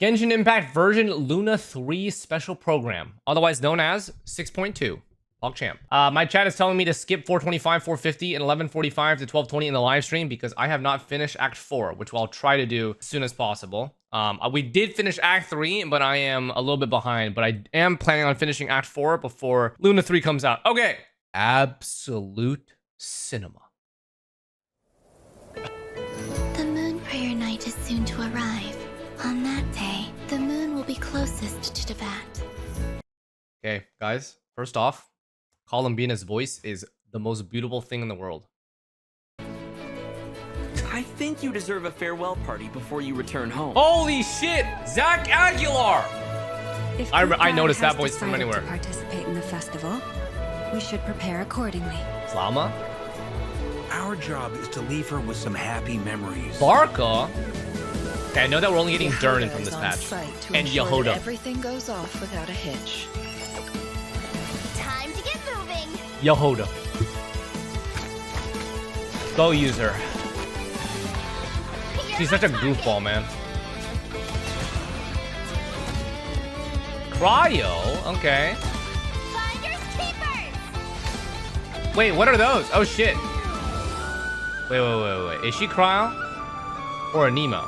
Genshin Impact version Luna 3 special program, otherwise known as 6.2. PogChamp. My chat is telling me to skip 425, 450, and 1145 to 1220 in the live stream because I have not finished Act 4, which I'll try to do as soon as possible. We did finish Act 3, but I am a little bit behind. But I am planning on finishing Act 4 before Luna 3 comes out. Okay. Absolute cinema. The moon prayer night is soon to arrive. On that day, the moon will be closest to Tibet. Okay, guys. First off, Columbina's voice is the most beautiful thing in the world. I think you deserve a farewell party before you return home. Holy shit! Zach Aguilar! I noticed that voice from anywhere. To participate in the festival, we should prepare accordingly. Slama? Our job is to leave her with some happy memories. Barca? Okay, I know that we're only getting DURIN from this patch. And Yehoda. Everything goes off without a hitch. Time to get moving. Yehoda. Go use her. She's such a goofball, man. Cryo? Okay. Finders keepers. Wait, what are those? Oh, shit. Wait. Is she Cryo? Or a Nemo?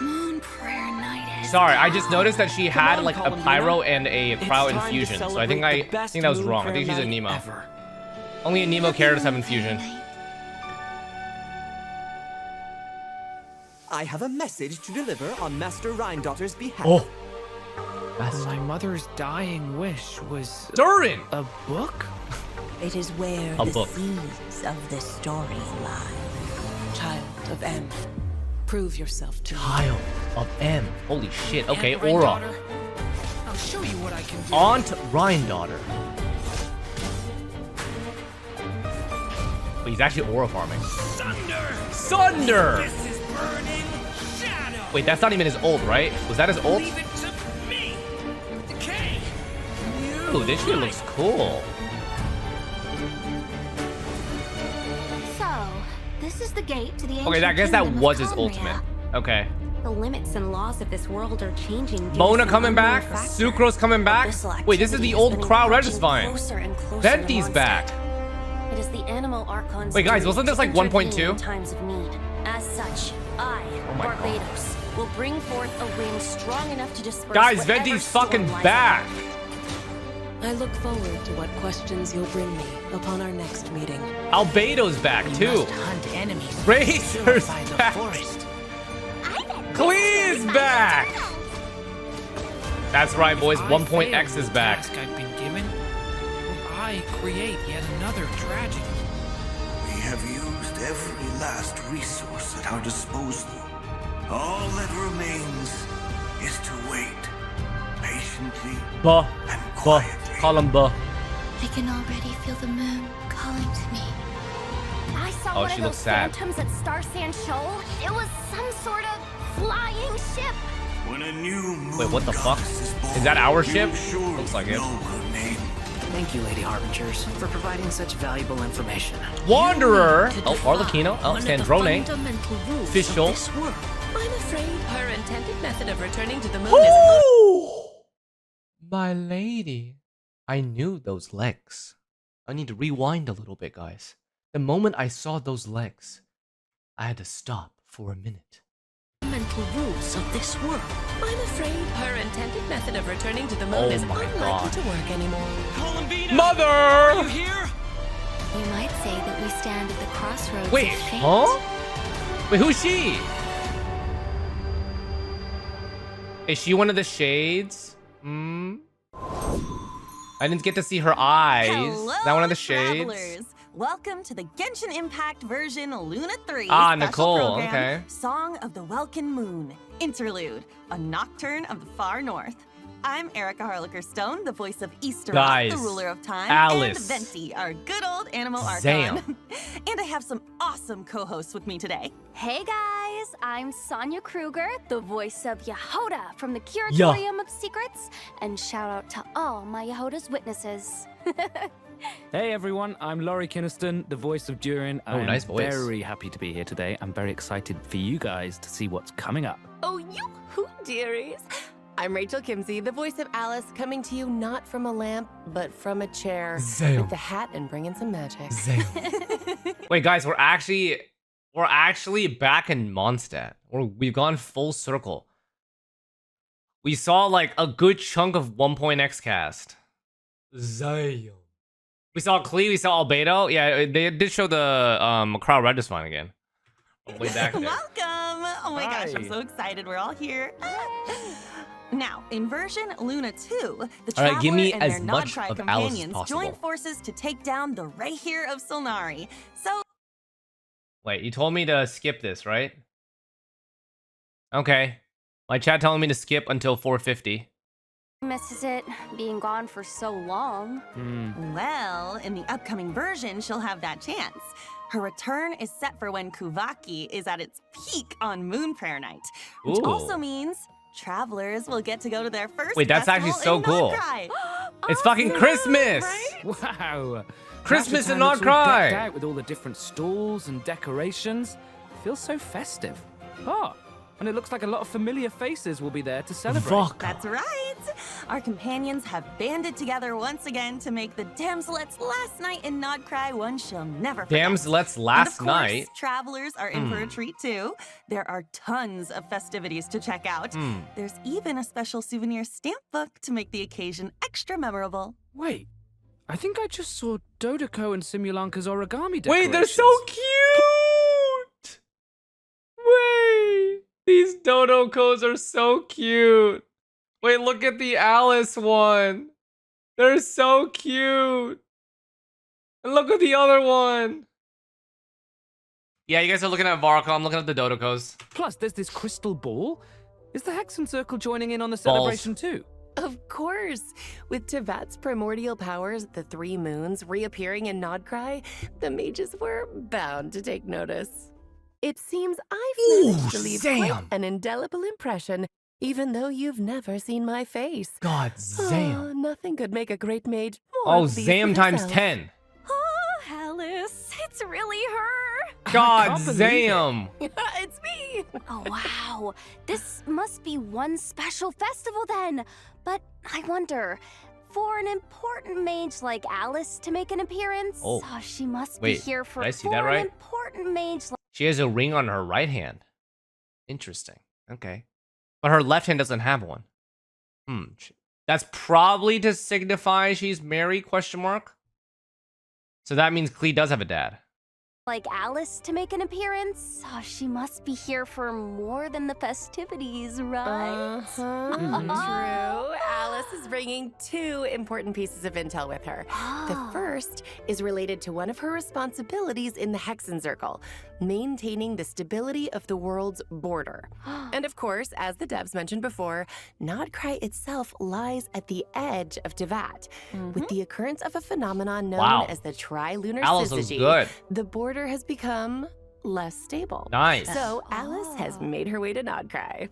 Moon prayer night is Sorry, I just noticed that she had on, like a Columbina. Pyro and a Cryo It's time to infusion. So I celebrate think the best that was moon wrong. I prayer think she's a night Nemo. ever. Only a Nemo characters have infusion. I have a message to deliver on Master Rhindaughter's behalf. Oh. That's My mother's dying wish was DURIN! a book? It is where A the book. seeds of the story lie. Child of M, prove yourself to me. Child of M. Holy shit. Okay, Aunt Aura. Rhindaughter, I'll show you what I can do. Aunt Rhindaughter. Wait, he's actually Aura farming. Sunder! This is burning shadow. Wait, that's not even his ult, right? Was that his ult? Leave it to me. Decay. Ooh, this shit looks cool. So, this is the gate to the ancient Okay, I guess that kingdom of was his Conria. ultimate. Okay. The limits and laws of this world are changing. due to Mona some coming unknown back. factor. Sucrose coming back. Abyssal Wait, this is activity the has old been Crowd encroaching Regisvine. closer and closer to Venti's Mondstadt. back. It is the animal Archon's Wait, guys, duty wasn't this to like intervene 1.2? in times of need. As such, I, Oh my God. Barbados, will bring forth a wind strong enough to disperse Guys, whatever Venti's storm fucking lies back. ahead. I look forward to what questions you'll bring me upon our next meeting. Albedo's back too. Hunt enemies. Razor's back. Clee's back. That's right, boys. If I 1.x fail is the back. task I've been given, will I create yet another tragedy? We have used every last resource at our disposal. All that remains is to wait patiently Buh. and Buh. quietly. Call him Buh. I can already feel the moon calling to me. I saw Oh, one she of looks those sad. phantoms at Star Sand Shoal. It was some sort of flying ship. When a new moon Wait, what the fuck? goddess is born, Is that our you ship? surely Looks like it. know her name. Thank you, Lady Harbingers, for providing such valuable information. Wanderer. Oh, Arlecchino. Oh, One of the Sandrone. fundamental rules of Fischl. this world. I'm afraid her intended method of returning to the moon is Ooh! My lady. I knew those legs. I need to rewind a little bit, guys. The moment I saw those legs, I had to stop for a minute. fundamental rules of this world. I'm afraid her intended method of returning to the moon Oh is my unlikely God. to work anymore. Columbina! Mother! Are you here? You might say that we stand at the crossroads Wait, of fate. huh? Wait, who's she? Is she one of the shades? Hmm? I didn't get to see her eyes. Hello, Is that one of the shades? travelers. Welcome to the Genshin Impact version Luna 3 Ah, special Nicole, program, okay. Song of the Welkin Moon, Interlude, a Nocturne of the Far North. I'm Erica Harlicker-Stone, the voice of Easter, Guys, the ruler of time, Alice. and Venti, our good old animal Zam. Archon. And I have some awesome co-hosts with me today. Hey guys, I'm Sonia Kruger, the voice of Yehoda from the Curatorium of Secrets, and shout out to all my Yehoda's witnesses. Hey everyone, I'm Laurie Kinniston, the voice of DURIN. I'm nice voice. very happy to be here today. I'm very excited for you guys to see what's coming up. Oh, yoo-hoo, dearies. I'm Rachel Kimsey, the voice of Alice, coming to you not from a lamp, but from a chair. Zam. With the hat and bringing some magic. Wait, guys, we're actually back in Mondstadt. We've gone full circle. We saw like a good chunk of 1.x cast. Zam. We saw Klee, we saw Albedo. Yeah, they did show the crowd registering again. Way back there. Welcome! Oh my gosh, I'm Hi. so excited we're all here. Now, in version Luna 2, the All right, Traveler give me and as their much Nodcry of Alice as companions possible. join forces to take down the Rahir of Solnari. So, Wait, you told me to skip this, right? Okay. My chat telling me to skip until 450. Misses it being gone for so long. well, in the upcoming version, she'll have that chance. Her return is set for when Kuvaki is at its peak on Moon Prayer Night, which Ooh. also means travelers will get to go to their first Wait, that's actually festival so in cool. Nodcry. It's fucking Christmas! Wow. Christmas Now in the town looks all Nodcry! decked out with all the different stalls and decorations. Feels so festive. Oh, and it looks like a lot of familiar faces will be there to celebrate. Fuck. That's right. Our companions have banded together once again to make the Damselettes last night in Nodcry one she'll never forget. Damselettes And last of course, night. travelers are in for a treat too. There are tons of festivities to check out. There's even a special souvenir stamp book to make the occasion extra memorable. Wait, I think I just saw Dodoko and Simulanka's origami decorations. Wait, they're so cute! Wait, these Dodokos are so cute. Wait, look at the Alice one. They're so cute. And look at the other one. Yeah, you guys are looking at Varka. I'm looking at the Dodokos. Plus, there's this crystal ball. Is the Hexen Circle joining in on the Balls. celebration too? Of course. With Tevat's primordial powers, the three moons reappearing in Nodcry, the mages were bound to take notice. It seems I've managed to leave quite Zam. an indelible impression, even though you've never seen my face. God, Oh, Zam. nothing could make a great mage more Oh, pleased Zam with times herself. 10. Oh, Alice, it's really her. God, can't believe it. Zam. It's me! Oh, wow. This must be one special festival then. But I wonder, for an important mage like Alice to make an appearance, Oh. she must Wait, be here for, did I see for that right? an important mage like She has a ring on her right hand. Interesting. Okay. But her left hand doesn't have one. That's probably to signify she's married, question mark? So that means Klee does have a dad. Alice to make an appearance. She must be here for more than the festivities, right? True. Alice is bringing two important pieces of intel with her. The first is related to one of her responsibilities in the Hexen Circle, maintaining the stability of the world's border. And of course, as the devs mentioned before, Nodcry itself lies at the edge of Tevat. With the occurrence of a phenomenon known Wow. as the trilunar Alice looks syzygy, good. the border has become less stable. Nice. So Alice has made her way to Nodcry.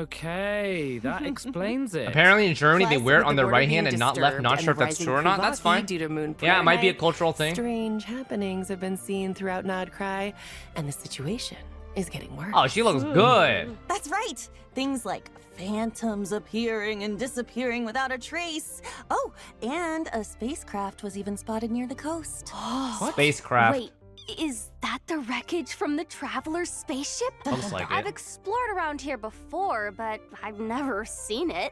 Okay, that explains it. Apparently in Germany they Plus, wear it with on the their border right hand being and not left. disturbed Not and sure if that's rising true or not. That's Kuvaki fine. Due to Moon Yeah, it might be a Night, cultural thing. Strange happenings have been seen throughout Nodcry, and the situation is getting worse. Oh, she looks good. That's right. Things like phantoms appearing and disappearing without a trace. Oh, and a spacecraft was even spotted near the coast. Spacecraft. Wait, is that the wreckage from the Traveler's spaceship? Looks like I've it. explored around here before, but I've never seen it.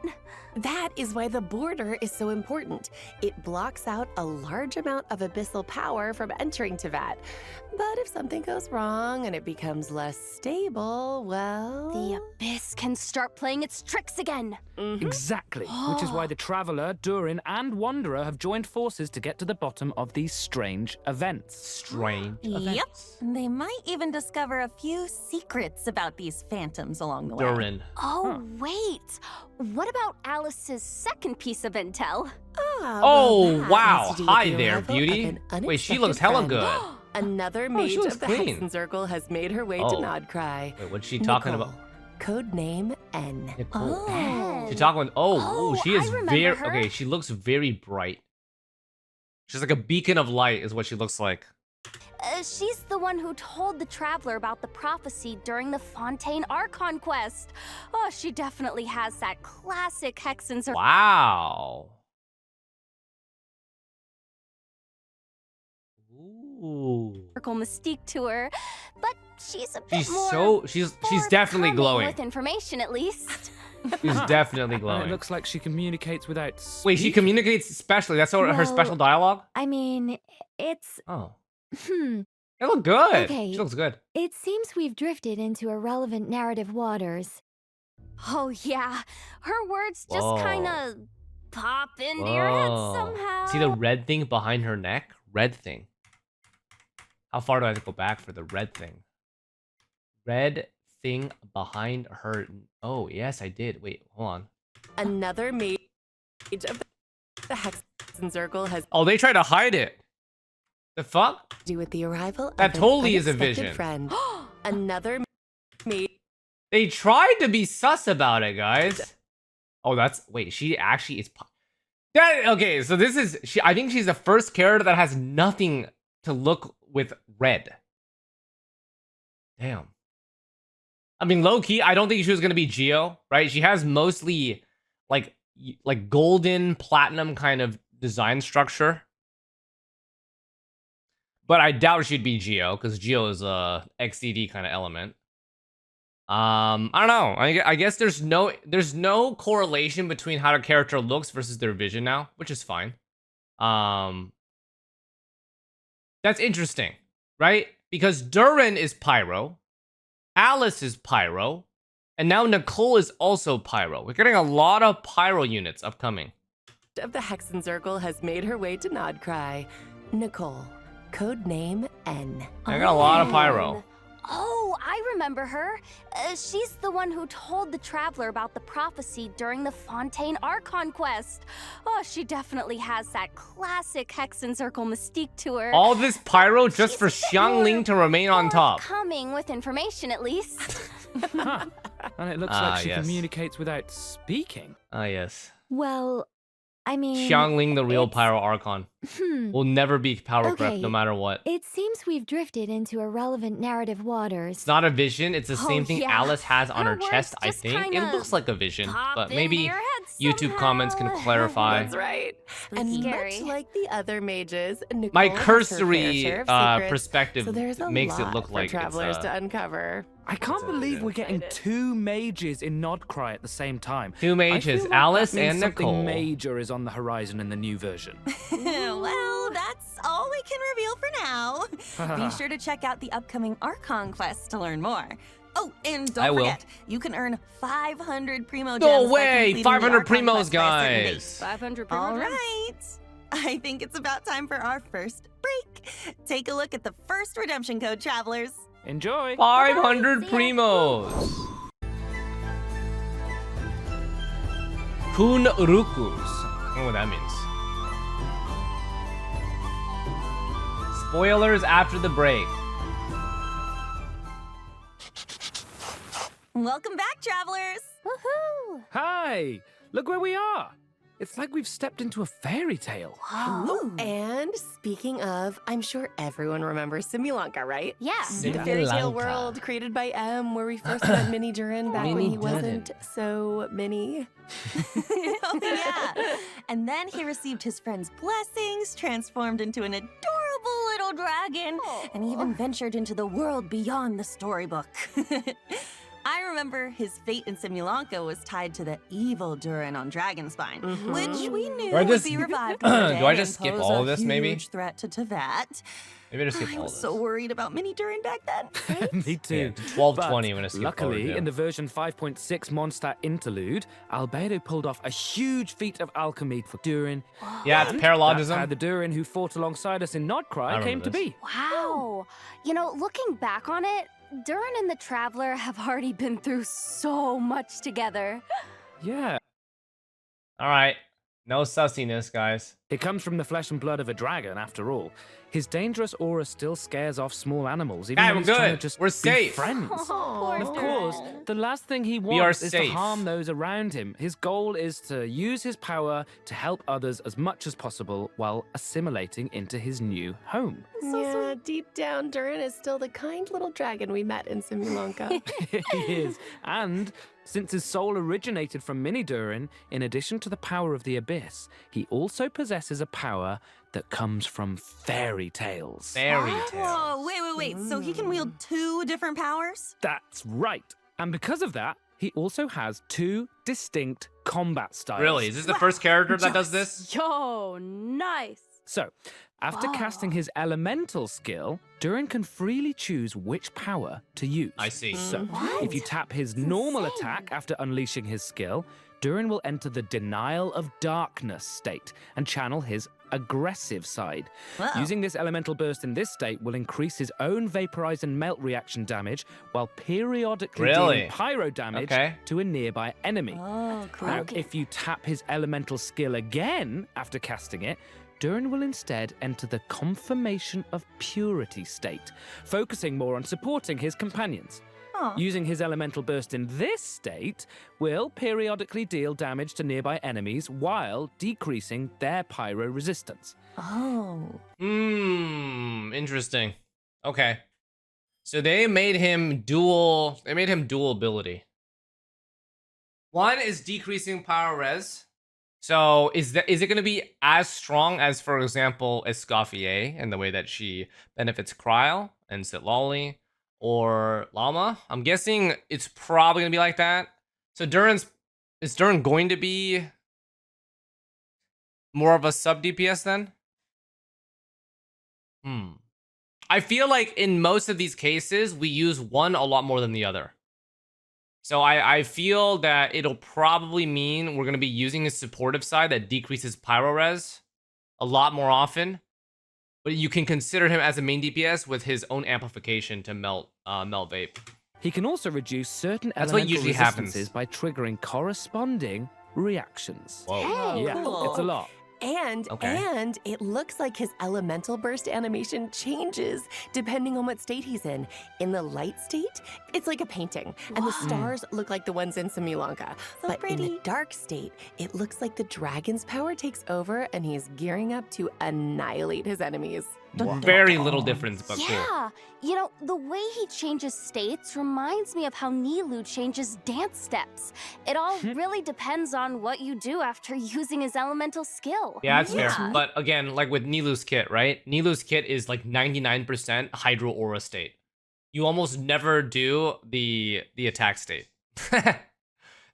That is why the border is so important. It blocks out a large amount of abyssal power from entering Tevat. But if something goes wrong and it becomes less stable, well... The Abyss can start playing its tricks again. Exactly, which is why the Traveler, Durin, and Wanderer have joined forces to get to the bottom of these strange events. Strange. Yep. They might even discover a few secrets about these phantoms along the way. Durin. Oh, wait. What about Alice's second piece of intel? Oh, that wow. has to do with Hi the there, arrival beauty. of an Wait, she unexpected looks hella friend. good. Another she mage looks of the clean. Hexen Circle has made her way to Oh. Nodcry. Wait, what's she talking Nicole, about? Codename N. Nicole. Oh. She's talking. Oh, Oh, she is I remember very. her. Okay, she looks very bright. She's like a beacon of light is what she looks like. She's the one who told the traveler about the prophecy during the Fontaine Archon quest. Oh, she definitely has that classic Hexen Circle. Wow. Ooh. Mystique to her, but she's a bit more. She's definitely forthcoming glowing. with information, at least. She's definitely And glowing. it looks like she communicates without Wait, she communicates specially. That's her Well, special dialogue? I mean, it's... Oh. Hmm. They look good. Okay. She looks good. It seems we've drifted into irrelevant narrative waters. Oh, yeah. Her words just Whoa. kind of pop into your head Whoa. somehow. See the red thing behind her neck? Red thing. How far do I have to go back for the red thing? Red thing behind her. Oh, yes, I did. Wait, hold on. Another mage of the Hexen Circle has Oh, they tried to hide it. The fuck? to do with the arrival That of totally an is a unexpected vision. friend. Another mage. They tried to be sus about it, guys. Oh, that's... Wait, she actually is... That, okay, so this is... I think she's the first character that has nothing to look with red. Damn. I mean, low-key, I don't think she was going to be Geo, right? She has mostly, like golden, platinum kind of design structure. But I doubt she'd be Geo, because Geo is a XDD kind of element. I don't know. I guess there's no correlation between how the character looks versus their vision now, which is fine. That's interesting, right? Because DURIN is Pyro, Alice is Pyro, and now Nicole is also Pyro. We're getting a lot of Pyro units upcoming. Of the Hexen Circle has made her way to Nodcry. Nicole, code name N. I got a lot of Pyro. Oh, I remember her. She's the one who told the traveler about the prophecy during the Fontaine Archon quest. Oh, she definitely has that classic Hexen Circle mystique to her. All this Pyro just for She's a bit more Xiangling to remain on top. Coming with information, at least. Huh. And it looks Ah, like she yes. communicates without speaking. Ah, yes. Well, I mean... Xiangling, the real it's- Pyro Archon. Will never be power crept no matter what. It seems we've drifted into irrelevant narrative waters. It's not a vision. It's the same thing yeah. Alice has on Her her chest, words I just think. It kinda looks like a vision, pop but into maybe your head YouTube comments can somehow. clarify. That's right. Spooky And scary. much like the other mages, Nicole My has her fair cursory share of secrets, perspective so there's a makes it lot look for like travelers it's to uncover. I can't believe we're getting two mages in Nodcry at the same time. two I mages, feel like Alice that means and something Nicole. major is on the horizon in the new version. Well, that's all we can reveal for now. Be sure to check out the upcoming Archon quest to learn more. Oh, and I don't will. forget, you can earn 500 primo gems. No by way! completing the 500 Archon primos, quest by a certain date. guys! 500 All right. I think it's about time for our first break. Take a look at the first redemption code, travelers. Enjoy! 500 primos! Kunrukus. I don't know what that means. Spoilers after the break. Welcome back, travelers. Woohoo! Hi! Look where we are! It's like we've stepped into a fairy tale. Ooh. And speaking of, I'm sure everyone remembers Simulanka, right? Yeah. The fairy tale Simulanka. world created by M, where we first met Mini Durin back when Mini he wasn't Durin. so mini. Oh, yeah. And then he received his friend's blessings, transformed into an adorable little dragon, and even ventured into the world beyond the storybook. I remember his fate in Simulanka was tied to the evil Durin on Dragonspine, which we knew Do I would just- be revived Do one I day just and skip pose all a of this, maybe? huge threat to Tevat. Maybe I just skip I all was this. so worried about Mini Durin back then. Right? Me too. Yeah, 12:20, But I'm gonna skip luckily, forward, yeah. in the version 5.6 MONDSTADT interlude, Albedo pulled off a huge feat of alchemy for Durin. Yeah, it's And that's paralogism. how the Durin who fought alongside us in I Nodcry remember came to this. be. Wow. You know, looking back on it, Durin and the Traveler have already been through so much together. Yeah. All right. No sussiness, guys. It comes from the flesh and blood of a dragon, after all. His dangerous aura still scares off small animals, even Guy, when we're he's trying good. to just We're be safe. friends. Poor And of course, Durin. the last thing he We are wants is to safe. harm those around him. His goal is to use his power to help others as much as possible while assimilating into his new home. Yeah, deep down, Durin is still the kind little dragon we met in Simulanka. He is. And since his soul originated from Mini Durin, in addition to the power of the Abyss, he also possesses a power that comes from fairy tales. Fairy tales. Whoa, wait. So he can wield 2 different powers? That's right. And because of that, he also has 2 distinct combat styles. Really? Is this the first character that does this? Yo, nice. So, after casting his elemental skill, Durin can freely choose which power to use. I see. So, if you tap his normal attack after unleashing his skill, Durin will enter the Denial of Darkness state and channel his aggressive side. Whoa. Using this elemental burst in this state will increase his own vaporize and melt reaction damage while periodically Really? dealing pyro damage Okay. to a nearby enemy. Oh, cool. Now, if you tap his elemental skill again after casting it, Durin will instead enter the Confirmation of Purity state, focusing more on supporting his companions. Aw. Using his elemental burst in this state will periodically deal damage to nearby enemies while decreasing their pyro resistance. Oh. Interesting. Okay. So they made him dual ability. One is decreasing power res. So is it going to be as strong as, for example, Escoffier in the way that she benefits Kryl and Sitlali or Llama? I'm guessing it's probably going to be like that. So is Durin going to be more of a sub DPS then? I feel like in most of these cases, we use one a lot more than the other. So I feel that it'll probably mean we're going to be using a supportive side that decreases pyro res a lot more often. But you can consider him as a main DPS with his own amplification to melt vape. He can also reduce certain That's what elemental usually resistances happens. by triggering corresponding reactions. Whoa. Hey, Yeah, cool. it's a lot. And it looks like his elemental burst animation changes depending on what state he's in. In the light state, it's like a painting, and the stars look like the ones in Simulanka. So but in the pretty. dark state, it looks like the dragon's power takes over and he's gearing up to annihilate his enemies. Very little difference, but cool. Yeah, you know, the way he changes states reminds me of how Nilou changes dance steps. It all really depends on what you do after using his elemental skill. Yeah, that's fair. Yeah. But again, like with Nilou's kit, right? Nilou's kit is like 99% Hydro Aura state. You almost never do the attack state.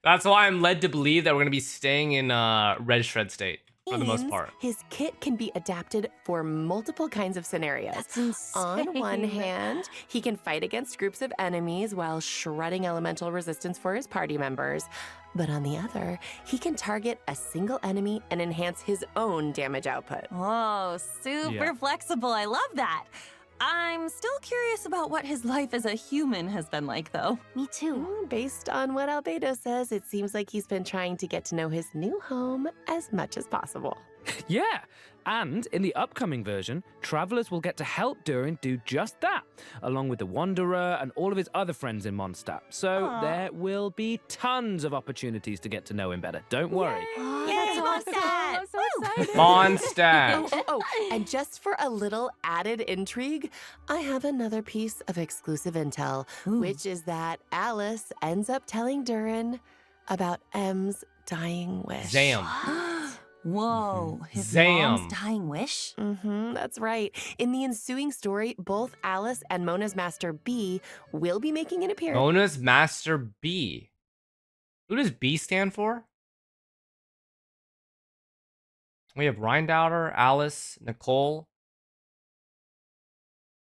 That's why I'm led to believe that we're gonna be staying in Red Shred state for the most Means part. His kit can be adapted for multiple kinds of scenarios. That's insane. On one hand, he can fight against groups of enemies while shredding elemental resistance for his party members. But on the other, he can target a single enemy and enhance his own damage output. Whoa, super Yeah. flexible. I love that. I'm still curious about what his life as a human has been like, though. Me too. Based on what Albedo says, it seems like he's been trying to get to know his new home as much as possible. Yeah, and in the upcoming version, travelers will get to help Durin do just that, along with the Wanderer and all of his other friends in MONDSTADT. So there will be tons of opportunities to get to know him better. Don't worry. Oh, Yay, that's awesome. Mondstadt. I'm so excited. MONDSTADT. And just for a little added intrigue, I have another piece of exclusive intel, which is that Alice ends up telling Durin about M's dying wish. Zam. Whoa, his Zam. mom's dying wish? That's right. In the ensuing story, both Alice and Mona's Master B will be making an appearance. Mona's Master B. Who does B stand for? We have Rhindaughter, Alice, Nicole.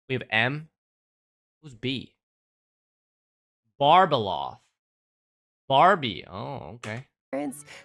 We have M. Who's B? Barbeloth. Barbie. Oh, okay.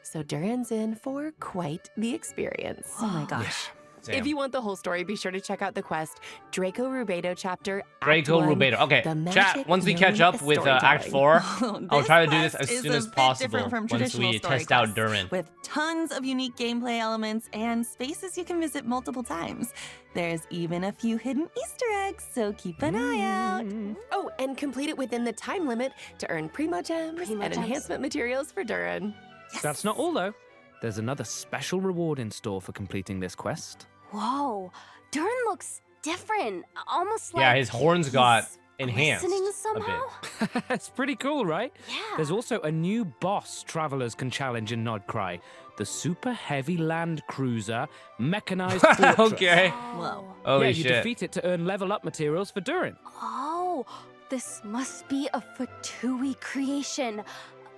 So Durin's in for quite the experience. Oh my gosh. Damn. If you want the whole story, be sure to check out the quest Draco Rubedo chapter. Draco Act 1, Rubedo. Okay, The chat. magic Once we catch known up as with Act storytelling. 4, I'll try to do this as quest soon is as a bit possible different from once traditional we story test out quests, DURIN. with tons of unique gameplay elements and spaces you can visit multiple times. There's even a few hidden Easter eggs, so keep an eye out. Oh, and complete it within the time limit to earn Primo Gems and enhancement materials for DURIN. That's not all, though. There's another special reward in store for completing this quest. Whoa, DURIN looks different. Almost like Yeah, his horns got he's enhanced glistening a somehow. bit. It's pretty cool, right? Yeah. There's also a new boss travelers can challenge in Nodcry. The super heavy land cruiser mechanized fortress. Okay. Whoa. Holy yeah, shit. you defeat it to earn level up materials for DURIN. Oh, this must be a Fatui creation.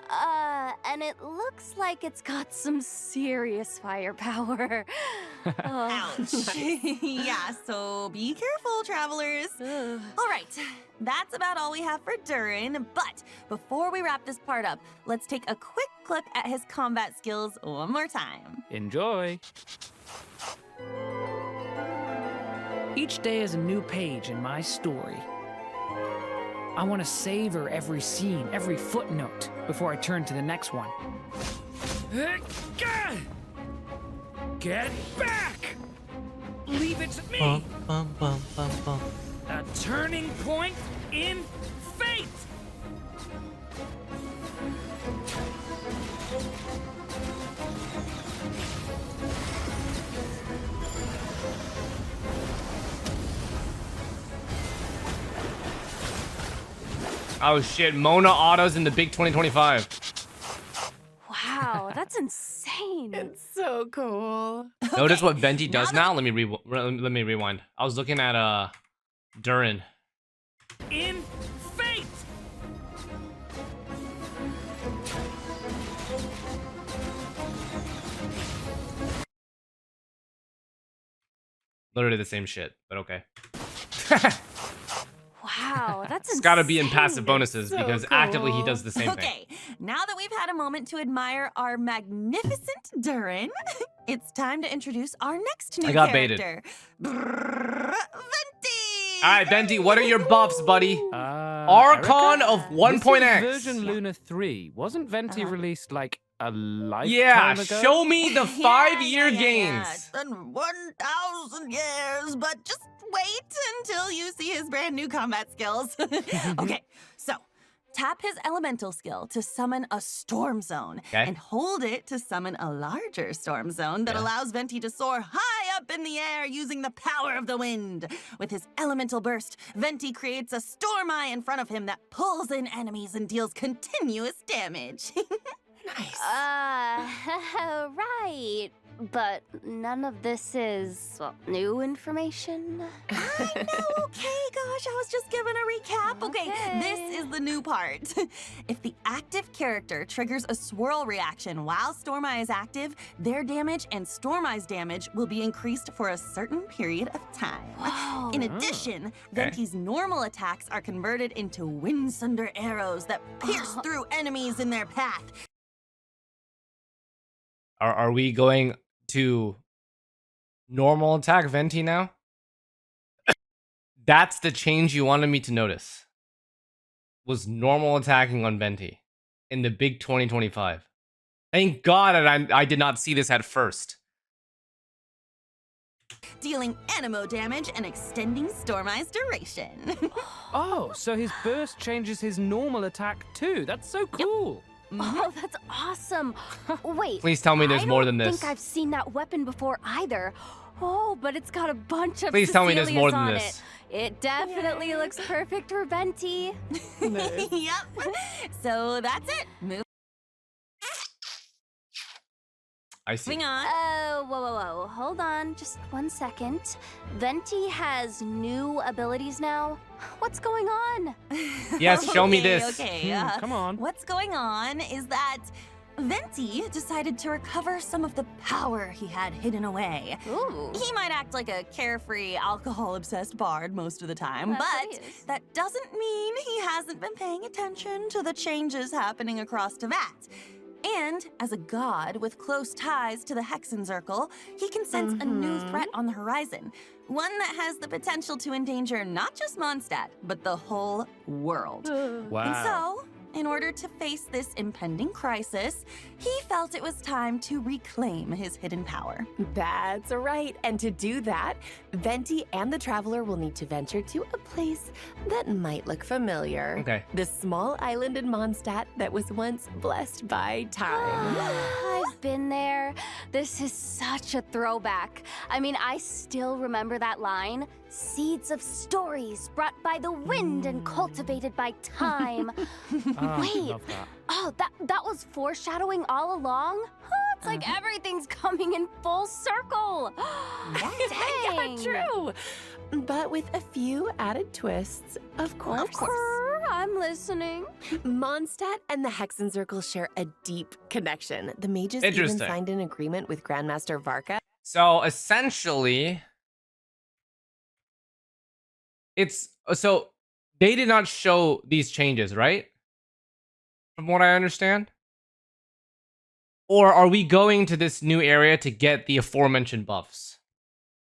And it looks like it's got some serious firepower. Ouch. Yeah, so be careful, travelers. All right, that's about all we have for DURIN, but before we wrap this part up, let's take a quick look at his combat skills one more time. Enjoy. Each day is a new page in my story. I want to savor every scene, every footnote, before I turn to the next one. Get back! Leave it to me! A turning point in fate! Oh shit, Mona autos in the big 2025. Wow, that's insane. It's so cool. Notice what Venti does now? Let me rewind. I was looking at DURIN. In fate! Literally the same shit, but okay. Wow, that's It's gotta be in insane. passive bonuses so because actively he does the same thing. Okay, now that we've had a moment to admire our magnificent DURIN, it's time to introduce our next new I got baited. character. Venti! Alright, Venti, what are your buffs, buddy? Archon of 1.x. Version Luna 3. Wasn't Venti released like a lifetime Yeah, ago? show me the 5-year gains. It's been 1,000 years, but just wait until you see his brand new combat skills. Okay, so tap his elemental skill to summon a storm zone, and hold it to summon a larger storm zone that allows Venti to soar high up in the air using the power of the wind. With his elemental burst, Venti creates a storm eye in front of him that pulls in enemies and deals continuous damage. Nice. Right. But none of this is, well, new information. I know, okay, gosh, I was just giving a recap. Okay, this is the new part. If the active character triggers a swirl reaction while Storm Eye is active, their damage and Storm Eye's damage will be increased for a certain period of time. Whoa. In addition, Venti's normal attacks are converted into Windsunder arrows that pierce through enemies in their path. Are we going to normal attack Venti now? That's the change you wanted me to notice. Was normal attacking on Venti in the big 2025. Thank God I did not see this at first. Dealing Anemo damage and extending Storm Eye's duration. Oh, so his burst changes his normal attack too. That's so cool. Oh, that's awesome. Wait. Please tell me there's more than I this. don't think I've seen that weapon before either. Oh, but it's got a bunch of Please tell me there's more Cecilias than on this. It definitely looks perfect for Venti. Yep. So that's it. Move. I see. Moving on. Whoa. Hold on, just 1 second. Venti has new abilities now. What's going on? Yes, show me this. Okay, Come on. What's going on is that Venti decided to recover some of the power he had hidden away. Ooh. He might act like a carefree, alcohol-obsessed bard most of the time, That's what but he is. that doesn't mean he hasn't been paying attention to the changes happening across Tevat. And as a god with close ties to the Hexenzirkel, he can sense a new threat on the horizon. One that has the potential to endanger not just Mondstadt, but the whole world. Wow. And so, in order to face this impending crisis, he felt it was time to reclaim his hidden power. That's right. And to do that, Venti and the Traveler will need to venture to a place that might look familiar. Okay. The small island in Mondstadt that was once blessed by time. I've been there. This is such a throwback. I mean, I still remember that line. Seeds of stories brought by the wind and cultivated by time. Wait, love that. oh, that was foreshadowing all along? Huh, it's like everything's coming in full circle. Yeah, Dang. true. But with a few added twists, of course. Of course, I'm listening. Mondstadt and the Hexenzirkel share a deep connection. The mages even Interesting. signed an agreement with Grandmaster Varka. So essentially, so they did not show these changes, right? From what I understand. Or are we going to this new area to get the aforementioned buffs?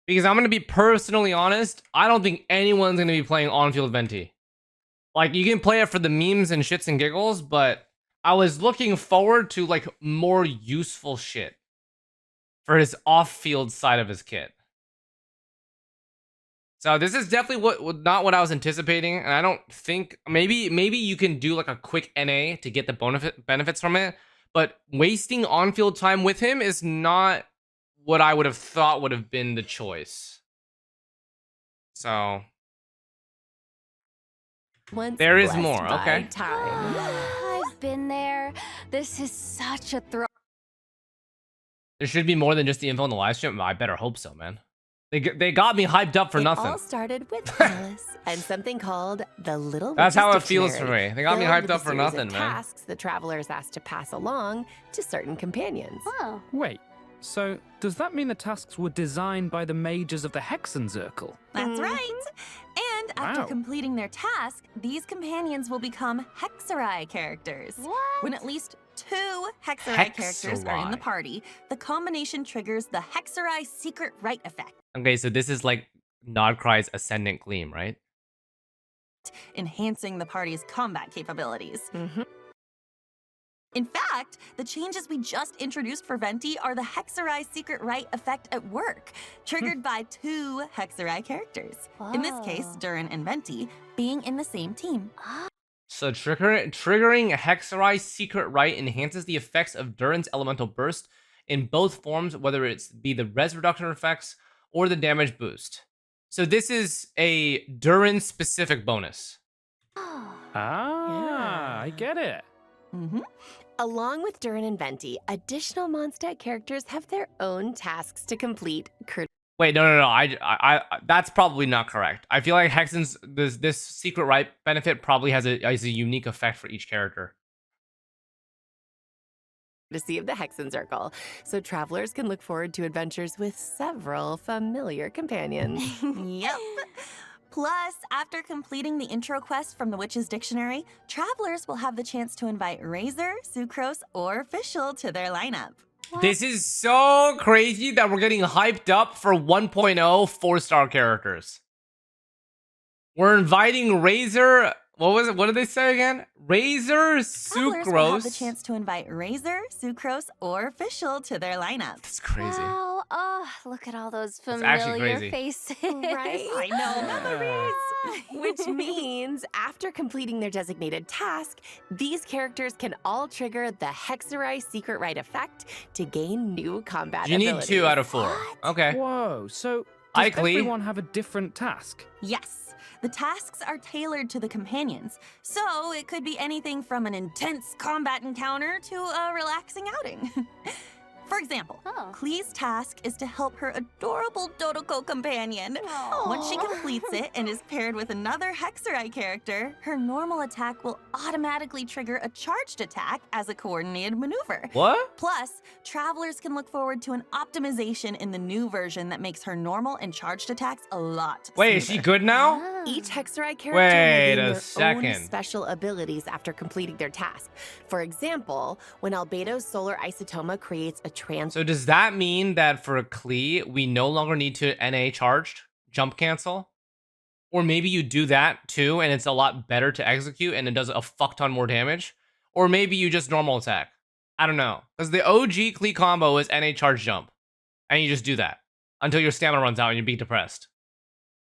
Because I'm going to be personally honest, I don't think anyone's going to be playing on-field Venti. Like, you can play it for the memes and shits and giggles, but I was looking forward to, like, more useful shit for his off-field side of his kit. So this is definitely not what I was anticipating, and I don't think maybe you can do like a quick NA to get the benefits from it, but wasting on-field time with him is not what I would have thought would have been the choice. So there is more. Okay. Time. I've been there. This is such a throw. There should be more than just the info on the live stream. I better hope so, man. They got me hyped up for nothing. It all started with Alice and something called the Little That's Witch's how it feels for Dictionary, me. They got me filled hyped with up a for series of nothing, man. tasks the traveler is asked to pass along to certain companions. Oh. Wait, so does that mean the tasks were designed by the mages of the Hexenzirkel? That's right. And after Wow. completing their task, these companions will become Hexerai characters. What? When at least 2 Hexerai characters are in the Hexerai. party, the combination triggers the Hexerai secret right effect, Okay, so this is like Nodcry's Ascendant Gleam, right? enhancing the party's combat capabilities. In fact, the changes we just introduced for Venti are the Hexerai secret right effect at work, triggered by 2 Hexerai characters. In this case, Whoa. DURIN and Venti being in the same team. So triggering Hexerai Secret Right enhances the effects of Durin's Elemental Burst in both forms, whether it's be the res reduction effects or the damage boost. So this is a Durin specific bonus. Ah, I get it. Along with DURIN and Venti, additional Mondstadt characters have their own tasks to complete. Wait, no. I that's probably not correct. I feel like Hexen's this Secret Right benefit probably has a unique effect for each character. Courtesy of the Hexenzirkel, so travelers can look forward to adventures with several familiar companions. Yep. Plus, after completing the intro quest from the Witch's Dictionary, travelers will have the chance to invite Razor, Sucrose, or Fischl to their lineup. This is so crazy that we're getting hyped up for 1.0 4-star characters. We're inviting Razor. What was it? What did they say again? Razor, Travelers will have the Sucrose. chance to invite Razor, Sucrose, or Fischl to their lineup. That's crazy. Wow. Oh, look at all those That's actually familiar crazy. faces. Right? I know, memories. Which means after completing their designated task, these characters can all trigger the Hexerai Secret Right effect to gain new combat You need abilities. 2 out of 4. Okay. Whoa, so Hi, does Klee. everyone have a different task? Yes. The tasks are tailored to the companions, so it could be anything from an intense combat encounter to a relaxing outing. For example, Oh. Klee's task is to help her adorable Dodoko companion. Once she completes it and is paired with another Hexerai character, her normal attack will automatically trigger a charged attack as a coordinated maneuver. What? Plus, travelers can look forward to an optimization in the new version that makes her normal and charged attacks a lot Wait, is she smoother. good now? Each Hexerai character Wait will gain a their second. own special abilities after completing their task. For example, when Albedo's solar isotoma creates a So does that mean that for Xlice, we no longer need to NA charged jump cancel? Or maybe you do that too, and it's a lot better to execute, and it does a fuck ton more damage? Or maybe you just normal attack. I don't know. Because the OG Xlice combo is NA charge jump. And you just do that until your stamina runs out and you be depressed.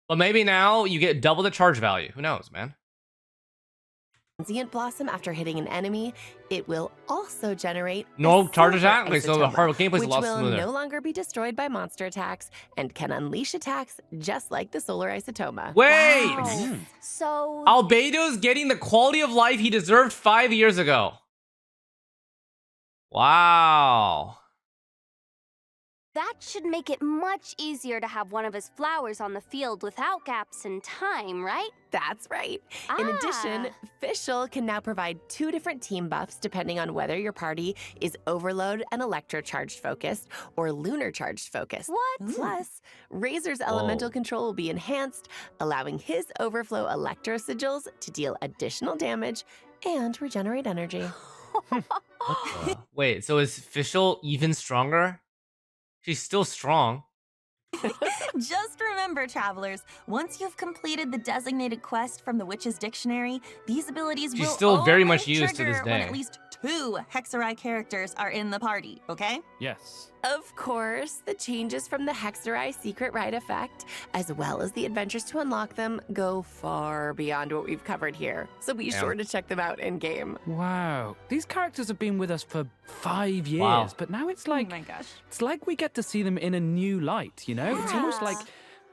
But maybe now you get double the charge value. Who knows, man? transient blossom after hitting an enemy. It will also generate no charge silver attack? Okay, so the isotoma, gameplay is a lot which will smoother. no longer be destroyed by monster attacks and can unleash attacks just like the solar isotoma. Wait! Wow. So Albedo's getting the quality of life he deserved 5 years ago. Wow. that should make it much easier to have one of his flowers on the field without gaps in time, right? That's right. In addition, Fischl can now provide 2 different team buffs depending on whether your party is Overload and Electro Charged focused or Lunar Charged focused. What? Plus, Razor's elemental control will be enhanced, allowing his Overflow Electro Sigils to deal additional damage and regenerate energy. Wait, so is Fischl even stronger? She's still strong. Just remember, travelers, once you've completed the designated quest from the Witch's Dictionary, these abilities She's will still very only much used to this trigger when day. at least 2 Hexerai characters are in the party, okay? Yes. Of course, the changes from the Hexerai Secret Rite effect, as well as the adventures to unlock them, go far beyond what we've covered here. So be sure to check them out in-game. Wow. These characters have been with us for 5 years, Wow. but now it's like, oh my gosh. it's like we get to see them in a new light, you know? It's almost like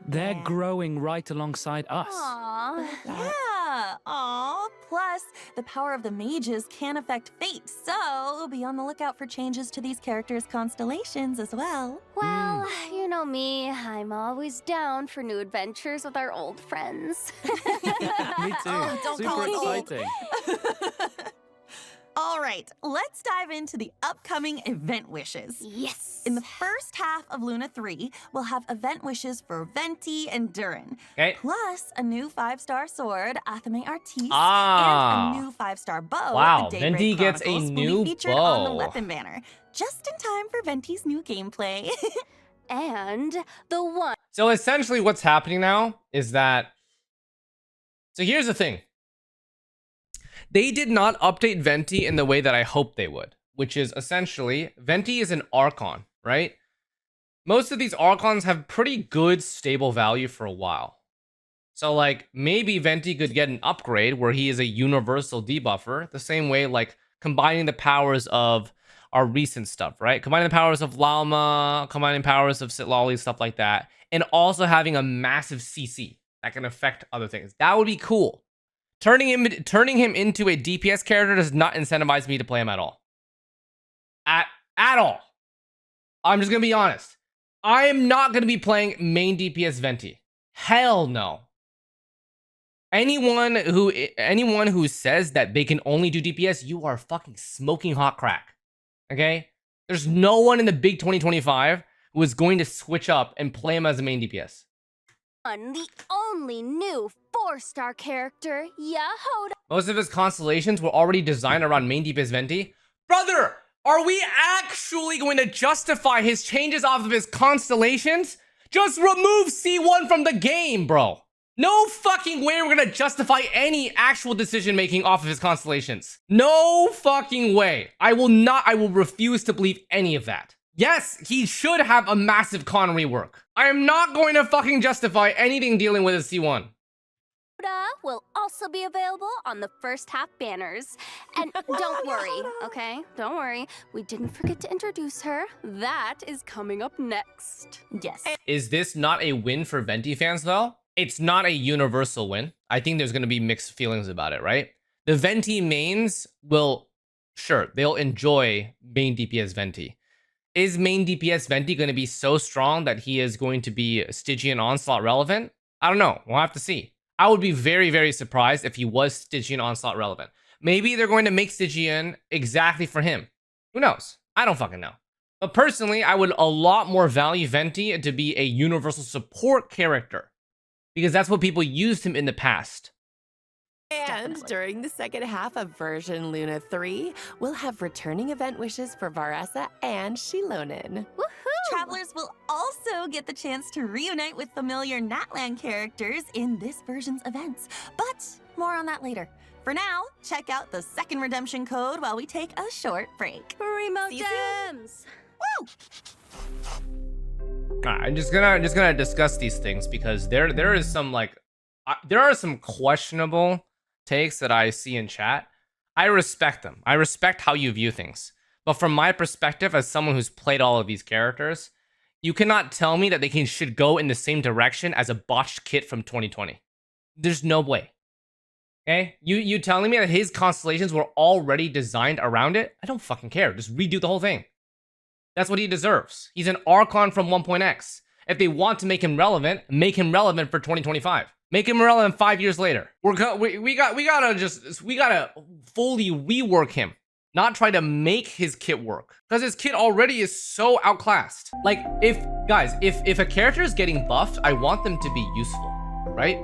they're growing right alongside us. Aww. Yeah. Aw. Plus, the power of the mages can affect fate, so be on the lookout for changes to these characters' constellations as well. Well, you know me, I'm always down for new adventures with our old friends. Me too. Oh, don't call Super it old. exciting. All right, let's dive into the upcoming event wishes. Yes. In the first half of Luna 3, we'll have event wishes for Venti and Durin. Okay. Plus a new 5-star sword, Athame Artis, Ah. and a new 5-star bow. Wow, the Daybreak Venti gets a Chronicles, will new be featured on the bow. weapon banner, just in time for Venti's new gameplay. And the one. So essentially what's happening now is that... So here's the thing. They did not update Venti in the way that I hoped they would, which is essentially, Venti is an Archon, right? Most of these Archons have pretty good stable value for a while. So like, maybe Venti could get an upgrade where he is a universal debuffer, the same way like combining the powers of our recent stuff, right? Combining the powers of Lalma, combining powers of Sitlali, stuff like that, and also having a massive CC that can affect other things. That would be cool. Turning him into a DPS character does not incentivize me to play him at all. At all. I'm just gonna be honest. I am not gonna be playing main DPS Venti. Hell no. Anyone who says that they can only do DPS, you are fucking smoking hot crack. Okay? There's no one in the big 2025 who is going to switch up and play him as a main DPS. The only new 4-star character, Yahoda. Most of his constellations were already designed around main DPS Venti. Brother, are we actually going to justify his changes off of his constellations? Just remove C1 from the game, bro. No fucking way we're gonna justify any actual decision making off of his constellations. No fucking way. I will refuse to believe any of that. Yes, he should have a massive con rework. I am not going to fucking justify anything dealing with his C1. Will also be available on the first half banners. And don't worry, okay? Don't worry. We didn't forget to introduce her. That is coming up next. Yes. Is this not a win for Venti fans though? It's not a universal win. I think there's going to be mixed feelings about it, right? The Venti mains will, sure, they'll enjoy main DPS Venti. Is main DPS Venti going to be so strong that he is going to be Stygian Onslaught relevant? I don't know. We'll have to see. I would be very, very surprised if he was Stygian Onslaught relevant. Maybe they're going to make Stygian exactly for him. Who knows? I don't fucking know. But personally, I would a lot more value Venti to be a universal support character. because that's what people used him in the past. And during the second half of version Luna 3, we'll have returning event wishes for Varessa and Shilonen. Travelers will also get the chance to reunite with familiar Natland characters in this version's events. But more on that later. For now, check out the second redemption code while we take a short break. Primo See you Dems! Woo! Alright, I'm just gonna discuss these things because there is some there are some questionable takes that I see in chat. I respect them. I respect how you view things. But from my perspective, as someone who's played all of these characters, you cannot tell me that they should go in the same direction as a botched kit from 2020. There's no way. Okay? You telling me that his constellations were already designed around it? I don't fucking care. Just redo the whole thing. That's what he deserves. He's an Archon from 1.x. If they want to make him relevant for 2025. Make him relevant 5 years later. We gotta fully rework him. Not try to make his kit work. Because his kit already is so outclassed. Like, if a character is getting buffed, I want them to be useful, right?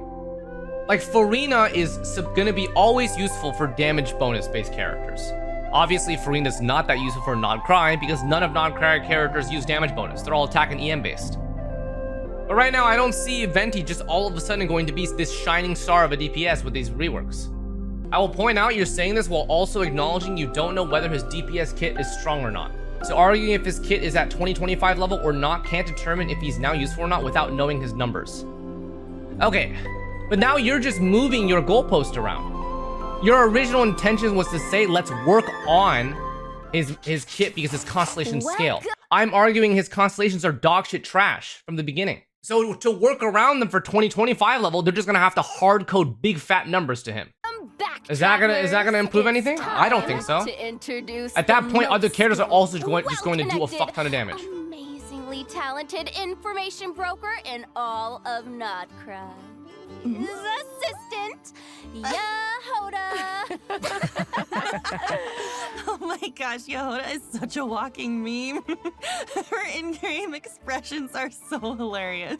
Like, Farina is gonna be always useful for damage bonus based characters. Obviously, Farina's not that useful for non-cry because none of non-cry characters use damage bonus. They're all attack and EM based. But right now, I don't see Venti just all of a sudden going to be this shining star of a DPS with these reworks. I will point out you're saying this while also acknowledging you don't know whether his DPS kit is strong or not. So arguing if his kit is at 2025 level or not can't determine if he's now useful or not without knowing his numbers. Okay, but now you're just moving your goalpost around. Your original intention was to say, let's work on his kit because his constellations scale. I'm arguing his constellations are dogshit trash from the beginning. So to work around them for 2025 level, they're just gonna have to hard code big fat numbers to him. Is that gonna improve anything? I don't think so. At that point, other characters are also just going to do a fuck ton of damage. Amazingly talented information broker in all of Notcry. His assistant, Yehoda. Oh my gosh, Yehoda is such a walking meme. Her in-game expressions are so hilarious.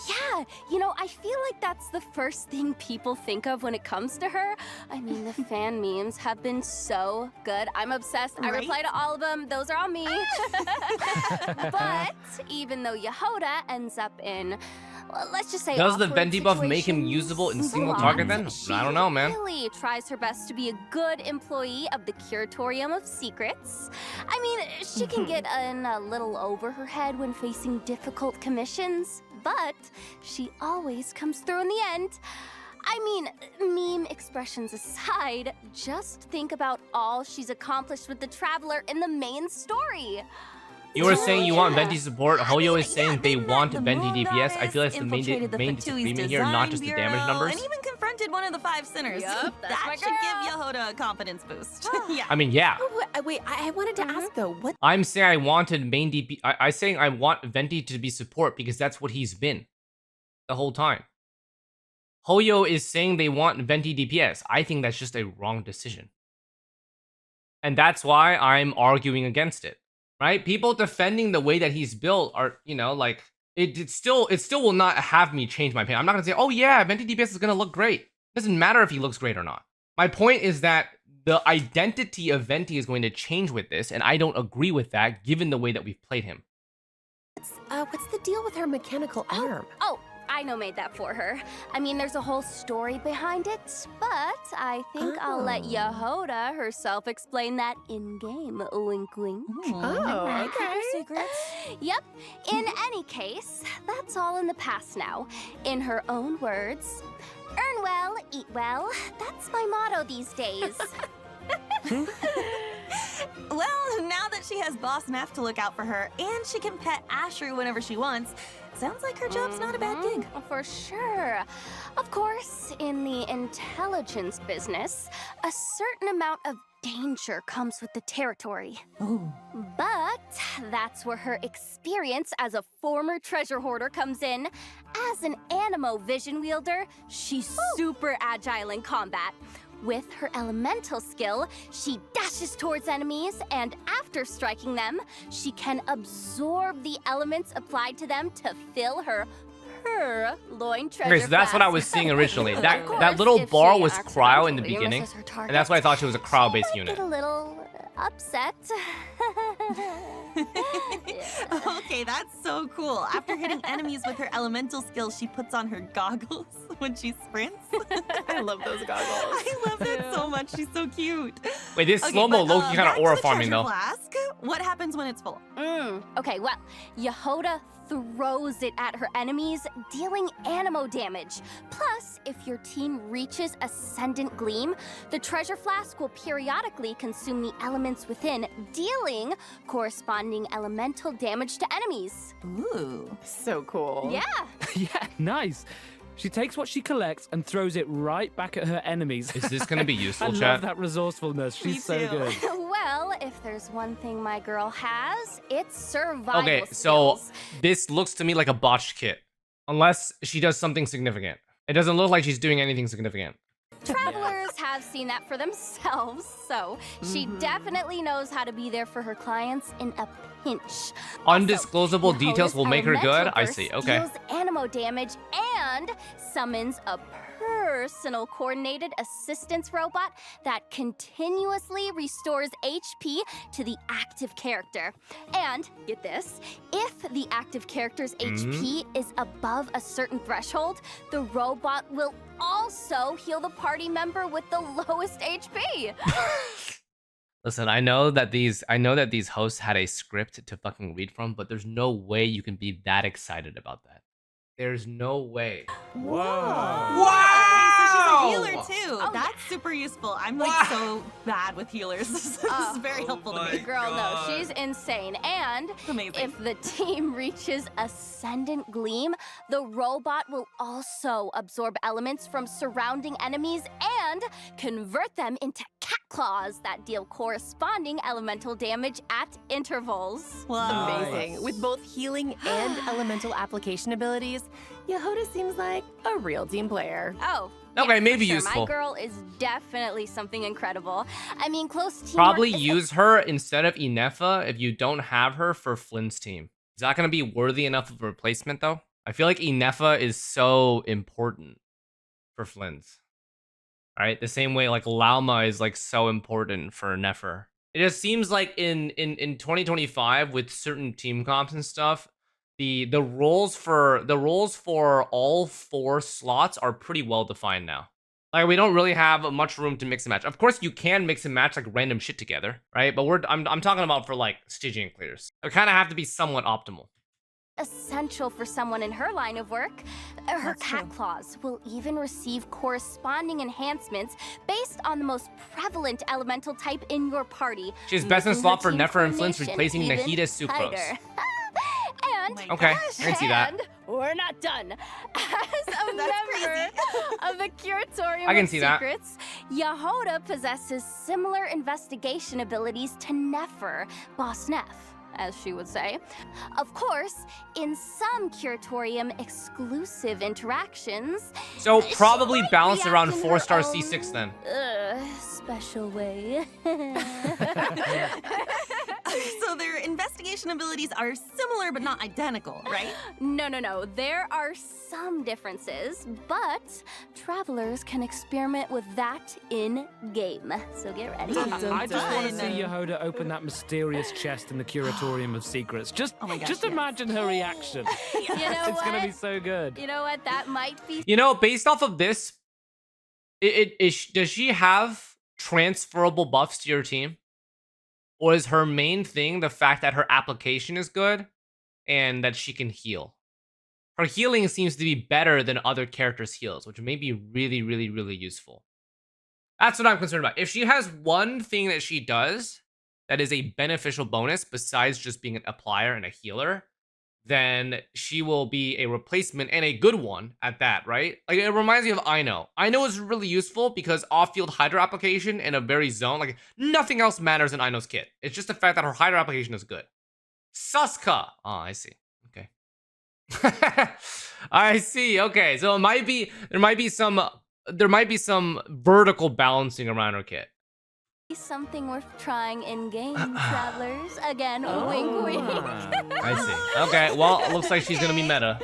Yeah, you know, I feel like that's the first thing people think of when it comes to her. I mean, the fan memes have been so good. I'm obsessed. Right? I reply to all of them. Those are on me. But even though Yehoda ends up in, well, let's just say, does the Venti buff make him usable in single target then? I don't know, man. She really tries her best to be a good employee of the Curatorium of Secrets. I mean, she can get in a little over her head when facing difficult commissions, but she always comes through in the end. I mean, meme expressions aside, just think about all she's accomplished with the Traveler in the main story. You were saying you want Venti support. Hoyo is saying they want Venti DPS. I feel that's the main disagreement here, not just the damage numbers. And even confronted one of the 5 sinners. Yep, that should give Yehoda a confidence boost. Yeah. I mean, yeah. Wait, I wanted to ask though, what? I'm saying I wanted main DP. I'm saying I want Venti to be support because that's what he's been the whole time. Hoyo is saying they want Venti DPS. I think that's just a wrong decision. And that's why I'm arguing against it. Right? People defending the way that he's built are, you know, like, it still will not have me change my opinion. I'm not going to say, oh yeah, Venti DPS is going to look great. It doesn't matter if he looks great or not. My point is that the identity of Venti is going to change with this, and I don't agree with that, given the way that we've played him. What's the deal with her mechanical arm? Oh, I know made that for her. I mean, there's a whole story behind it, but I think I'll let Yehoda herself explain that in-game. Wink, wink. Oh, okay. Secrets. Yep. In any case, that's all in the past now. In her own words, earn well, eat well. That's my motto these days. Well, now that she has Boss Naff to look out for her, and she can pet Ashru whenever she wants, sounds like her job's not a bad gig. For sure. Of course, in the intelligence business, a certain amount of danger comes with the territory. Ooh. But that's where her experience as a former treasure hoarder comes in. As an Animo vision wielder, she's super agile in combat. With her elemental skill, she dashes towards enemies, and after striking them, she can absorb the elements applied to them to fill her her loin treasure. Okay, so that's what I flask. was seeing originally. Of That course, little if bar she was cryo in the accidentally beginning, misses her target, and that's why I thought she was a cryo-based she might unit. get a little upset. Okay, that's so cool. After hitting enemies with her elemental skills, she puts on her goggles when she sprints. I love those goggles. I love that so much. She's so cute. Wait, this Okay, slow-mo but, low-key kind back of to aura the farming treasure though. Flask. What happens when it's full? Okay, well, Yehoda throws it at her enemies, dealing animo damage. Plus, if your team reaches Ascendant Gleam, the treasure flask will periodically consume the elements within, dealing corresponding elemental damage to enemies. Ooh. So cool. Yeah. Yeah, nice. She takes what she collects and throws it right back at her enemies. Is this gonna be I useful, love chat? that resourcefulness. She's so too. good. Well, if there's one thing my girl has, it's survival Okay, so skills. this looks to me like a botched kit. Unless she does something significant. It doesn't look like she's doing anything significant. Travelers have seen that for themselves, so she definitely knows how to be there for her clients in a pinch. Undisclosable details Yehoda's will make her good? elemental I burst see, okay. Deals animo damage and summons a personal coordinated assistance robot that continuously restores HP to the active character. And, get this, if the active character's HP is above a certain threshold, the robot will also heal the party member with the lowest HP. Listen, I know that these hosts had a script to fucking read from, but there's no way you can be that excited about that. There's no way. Okay, so she's a healer too. Oh, That's super useful. I'm like so bad with healers. This is very helpful to me. Girl, no, she's insane. And Amazing. if the team reaches Ascendant Gleam, the robot will also absorb elements from surrounding enemies and convert them into cat claws that deal corresponding elemental damage at intervals. Amazing. With both healing and elemental application abilities, Yehoda seems like a real team player. Oh. Okay, yeah, maybe for sure. useful. My girl is definitely something incredible. I mean, close teamwork Probably is use her instead of Inefa if you don't have her for Flynn's team. Is that going to be worthy enough of a replacement, though? I feel like Inefa is so important for Flynn's. All right, the same way like Lauma is like so important for Nefer. It just seems like in 2025 with certain team comps and stuff, the roles for all 4 slots are pretty well defined now. Like we don't really have much room to mix and match. Of course, you can mix and match like random shit together, right? But I'm talking about for like staging and clears. They kind of have to be somewhat optimal. essential for someone in her line of work. Her That's cat true. claws will even receive corresponding enhancements based on the most prevalent elemental type in your party. She's best in making slot her for team Nefer and Flint's, coordination replacing even Nahida Sucrose. tighter. And Oh my Okay, gosh. I can see that. And we're not done. As a That's member of the Curatorium I can of see that. Secrets, Yehoda possesses similar investigation abilities to Nefer, Boss Neff, as she would say. Of course, in some Curatorium exclusive interactions, So she probably might balanced react around in 4-star her C6 then. special way. So their investigation abilities are similar but not identical, right? No. There are some differences, but travelers can experiment with that in game. So get ready. I just want to dun. see Yehoda open that mysterious chest in the Curatorium of Secrets. Just, Oh my gosh, just yes. imagine her reaction. You know It's what? gonna be so good. You know what? That might be. You know, based off of this, does she have transferable buffs to your team? Or is her main thing the fact that her application is good and that she can heal? Her healing seems to be better than other characters' heals, which may be really, really, really useful. That's what I'm concerned about. If she has one thing that she does that is a beneficial bonus besides just being an applier and a healer, then she will be a replacement and a good one at that, right? Like it reminds me of Ino. Ino is really useful because off-field Hydra application in a very zone, like nothing else matters in Ino's kit. It's just the fact that her Hydra application is good. Suska. Oh, I see. Okay. I see. Okay, so there might be some vertical balancing around her kit. Something worth trying in game, travelers. Again, wink, wink. I see. Okay, well, it looks like she's gonna be meta.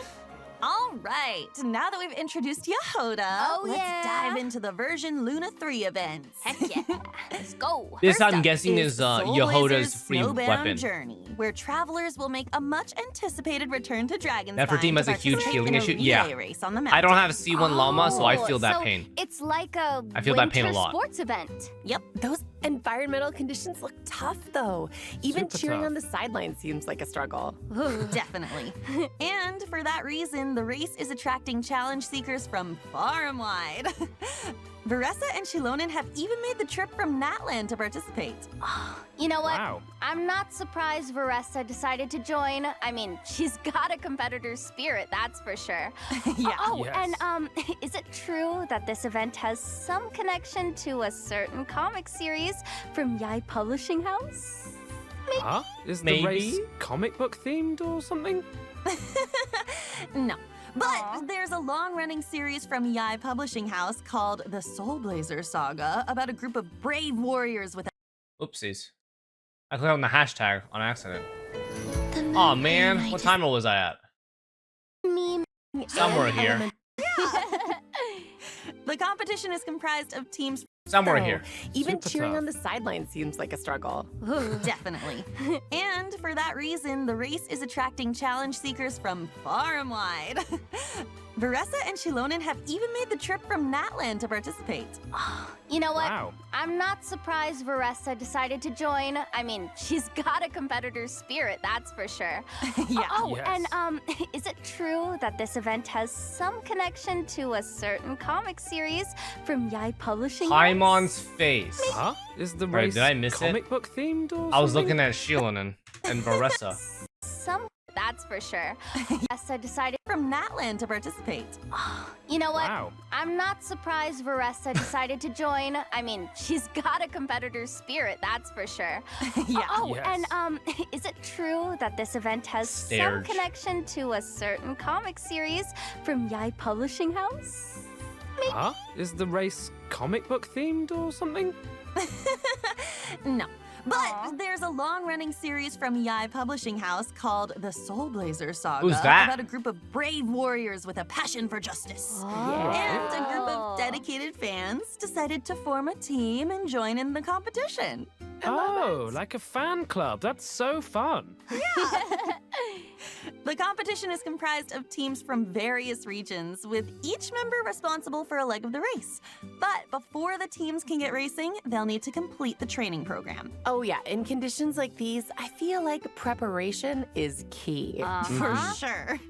All right, now that we've introduced Yehoda, let's dive into the version Luna 3 events. Heck yeah. Let's go. This, First I'm up guessing, is Soul Yehoda's Blazer's free Snowbound weapon. Journey, where travelers will make a much anticipated return to Dragon's Nefertiti has a huge healing issue. Yeah. Race on the I don't have mountain. C1 llama, so I feel that so pain. It's like a I feel that pain a winter lot. sports event. Yep. Those environmental conditions look tough, though. Even Super cheering tough. on the sidelines seems like a struggle. Definitely. And for that reason, the race is attracting challenge seekers from far and wide. Varessa and Shilonen have even made the trip from Natland to participate. You know what? Wow. I'm not surprised Varessa decided to join. I mean, she's got a competitor's spirit, that's for sure. Yeah. Oh, Yes. and is it true that this event has some connection to a certain comic series from Yai Publishing House? Huh? Is the Maybe? race comic book themed or something? No. But there's a long-running series from Yai Publishing House called the Soul Blazer Saga about a group of brave warriors with Oopsies. I clicked on the hashtag on accident. The moon Oh prayer man, night what is- timer was I at? Somewhere here. The competition is comprised of teams. Somewhere So, here. Even Super cheering tough. on the sidelines seems like a struggle. Definitely. And for that reason, the race is attracting challenge seekers from far and wide. Varessa and Shilonen have even made the trip from Natland to participate. You know what? Wow. I'm not surprised Varessa decided to join. I mean, she's got a competitor's spirit, that's for sure. Yeah. Oh, Yes. and is it true that this event has some connection to a certain comic series from Yai Publishing House? Paimon's face. Huh? Is the Wait, race did I miss it? comic book themed or I was something? looking at Shilonen and Varessa. Some, that's for sure. Varessa decided. From Natland to participate. You know what? Wow. I'm not surprised Varessa decided to join. I mean, she's got a competitor's spirit, that's for sure. Yeah. Oh, Yes. and is it true that this event has Stared. some connection to a certain comic series from Yai Publishing House? Huh? Is the race comic book themed or something? No. But there's a long-running series from Yai Publishing House called the Soul Blazer Saga Who's that? about a group of brave warriors with a passion for justice. Oh. And a group of dedicated fans decided to form a team and join in the competition. Oh, like a fan club. That's so fun. The competition is comprised of teams from various regions, with each member responsible for a leg of the race. But before the teams can get racing, they'll need to complete the training program. Oh yeah, in conditions like these, I feel like preparation is key. For sure.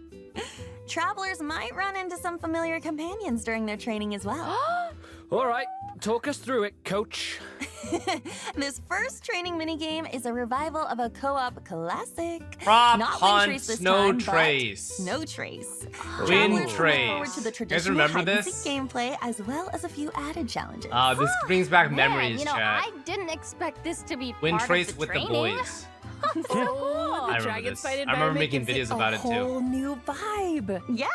Travelers might run into some familiar companions during their training as well. All right, talk us through it, coach. This first training minigame is a revival of a co-op classic. Prop Not hunt, Wind Trace this Snow time, but Trace. Snow Trace. Wind Travelers can look Trace. forward to the You guys traditional remember hide and this? seek gameplay as well as a few added challenges. This brings back Man, memories, you know, chat. I didn't expect this to be Wind part Trace of the with training. the boys. So cool. I remember Dragon this. Fight I remember environment making gives videos it about a it too. whole new vibe. Yeah.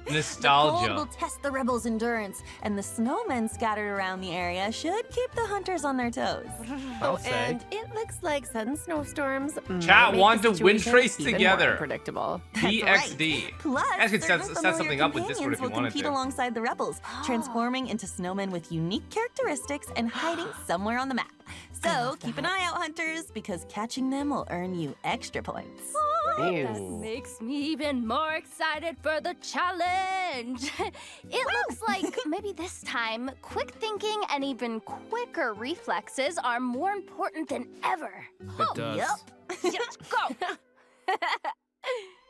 The cold Nostalgia. will test the rebels' endurance, and the snowmen scattered around the area should keep the hunters on their toes. I'll say. And it looks like sudden snowstorms. Chat make want the to wind situation trace even together. more unpredictable. PXD. Plus, You guys could certain set familiar something up with Discord if companions you will wanted compete to. alongside the rebels, transforming into snowmen with unique characteristics and hiding somewhere on the map. So keep an eye out, hunters, because catching them will earn you extra points. That makes me even more excited for the challenge. It looks like maybe this time, quick thinking and even quicker reflexes are more important than ever. It does. Let's go.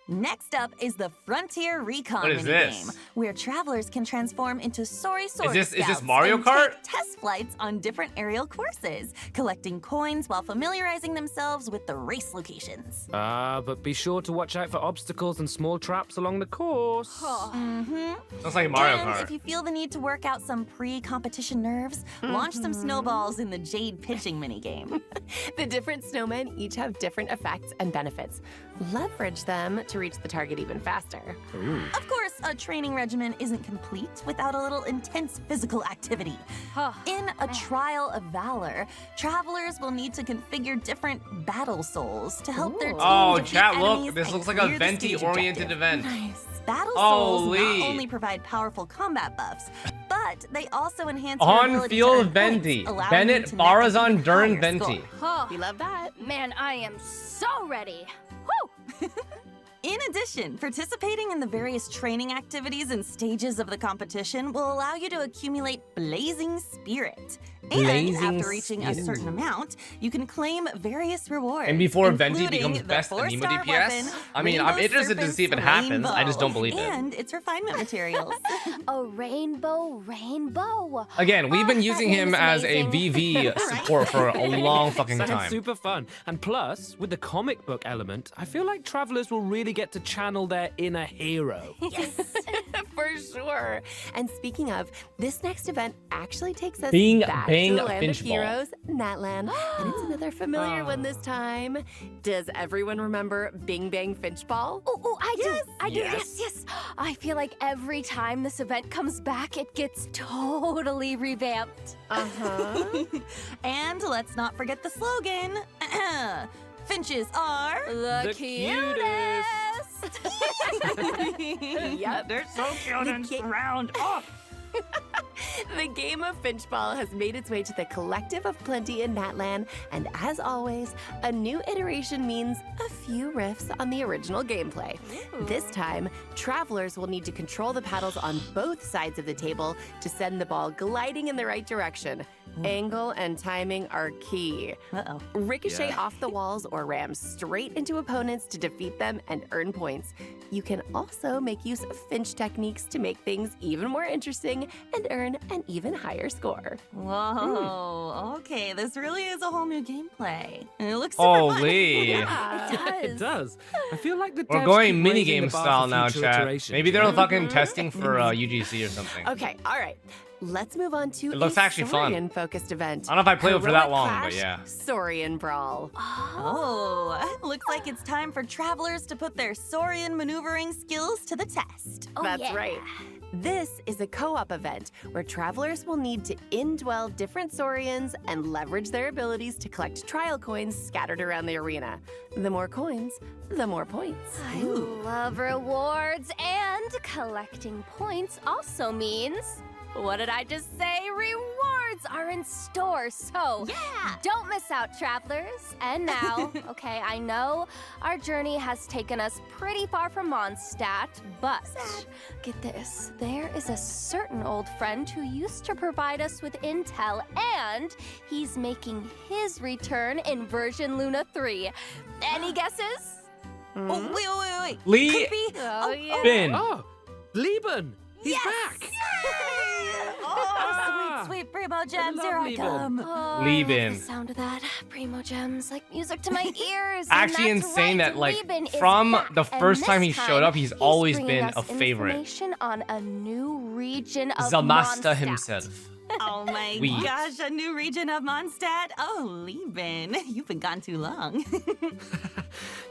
Next up is the Frontier Recon What is minigame, this? where travelers can transform into Sori Sword this Scouts Mario and Kart? take test flights on different aerial courses, collecting coins while familiarizing themselves with the race locations. But be sure to watch out for obstacles and small traps along the course. Sounds like Mario and Kart. if you feel the need to work out some pre-competition nerves, launch some snowballs in the Jade pitching minigame. The different snowmen each have different effects and benefits. Leverage them to reach the target even faster. Of course, a training regimen isn't complete without a little intense physical activity. In a trial of valor, travelers will need to configure different battle souls to help their team Oh, defeat chat, look. enemies This and looks like clear a the stage venti-oriented objective. event. Nice. Battle Souls Holy. not only provide powerful combat buffs, but they also enhance your ability to On-field earn venti. points, allowing Bennett, you to net an Barazan, even Durin, higher venti. score. Oh, We love that. man, I am so ready. Woo! In addition, participating in the various training activities and stages of the competition will allow you to accumulate Blazing Spirit. And Blazing after reaching a Spirit. certain amount, you can claim various rewards. And before Venti including becomes the best anime 4-star DPS? weapon, I mean, I'm Rainbow interested to see if it Serpent's happens. I just don't believe it. And its refinement materials. A rainbow. Again, we've been Oh, using that him is as a amazing. VV support for a long fucking Sounds time. super fun. And plus, with the comic book element, I feel like travelers will really get to channel their inner hero. Yes, for sure. And speaking of, this next event actually takes us Bing back Bang to the land of Finchball. heroes, Natlan. And it's another familiar one this time. Does everyone remember Bing Bang Finchball? Oh, I do. I do. Yes. Yes. I feel like every time this event comes back, it gets totally revamped. Uh-huh. And let's not forget the slogan. Finches are The cutest. Yep. They're so cute and round. Oh. The game of Finchball has made its way to the Collective of Plenty in Natlan, and as always, a new iteration means a few riffs on the original gameplay. This time, travelers will need to control the paddles on both sides of the table to send the ball gliding in the right direction. Angle and timing are key. Uh-oh. Ricochet off the walls or ram straight into opponents to defeat them and earn points. You can also make use of Finch techniques to make things even more interesting and earn an even higher score. Whoa. Okay, this really is a whole new gameplay. And it looks super fun. Holy. Yeah, it does. It does. I feel like the We're devs going keep raising minigame the bar style for now, future chat. iterations, Maybe you they're know? fucking testing for UGC or something. Okay, all right. Let's move on to It looks a actually fun. Saurian-focused event. I don't know if I played it for that Heroic long, Clash, but yeah. Saurian Brawl. Oh, looks like it's time for travelers to put their Saurian maneuvering skills to the test. Oh, That's yeah. right. This is a co-op event where travelers will need to indwell different Saurians and leverage their abilities to collect trial coins scattered around the arena. The more coins, the more points. I love rewards, and collecting points also means, what did I just say? Rewards are in store, so don't miss out, travelers. And now, okay, I know our journey has taken us pretty far from MONDSTADT, but get this, there is a certain old friend who used to provide us with intel, and he's making his return in version Luna 3. Any guesses? Oh, wait. Lee Could be. Oh, yeah. Bin. Oh, Lieben! He's back! Oh, sweet Primo Gems, here I lovely one. come. Oh, I love Leave-in. the sound of that. Primo Gems, like music to my ears. Actually and that's insane right, that, like, Leave-in is from back, the and first time he this showed up, he's always bringing been us a favorite. information on a new region of Zamasta MONDSTADT. himself. Oh my Weed. gosh, a new region of MONDSTADT? Oh, Lieben, you've been gone too long.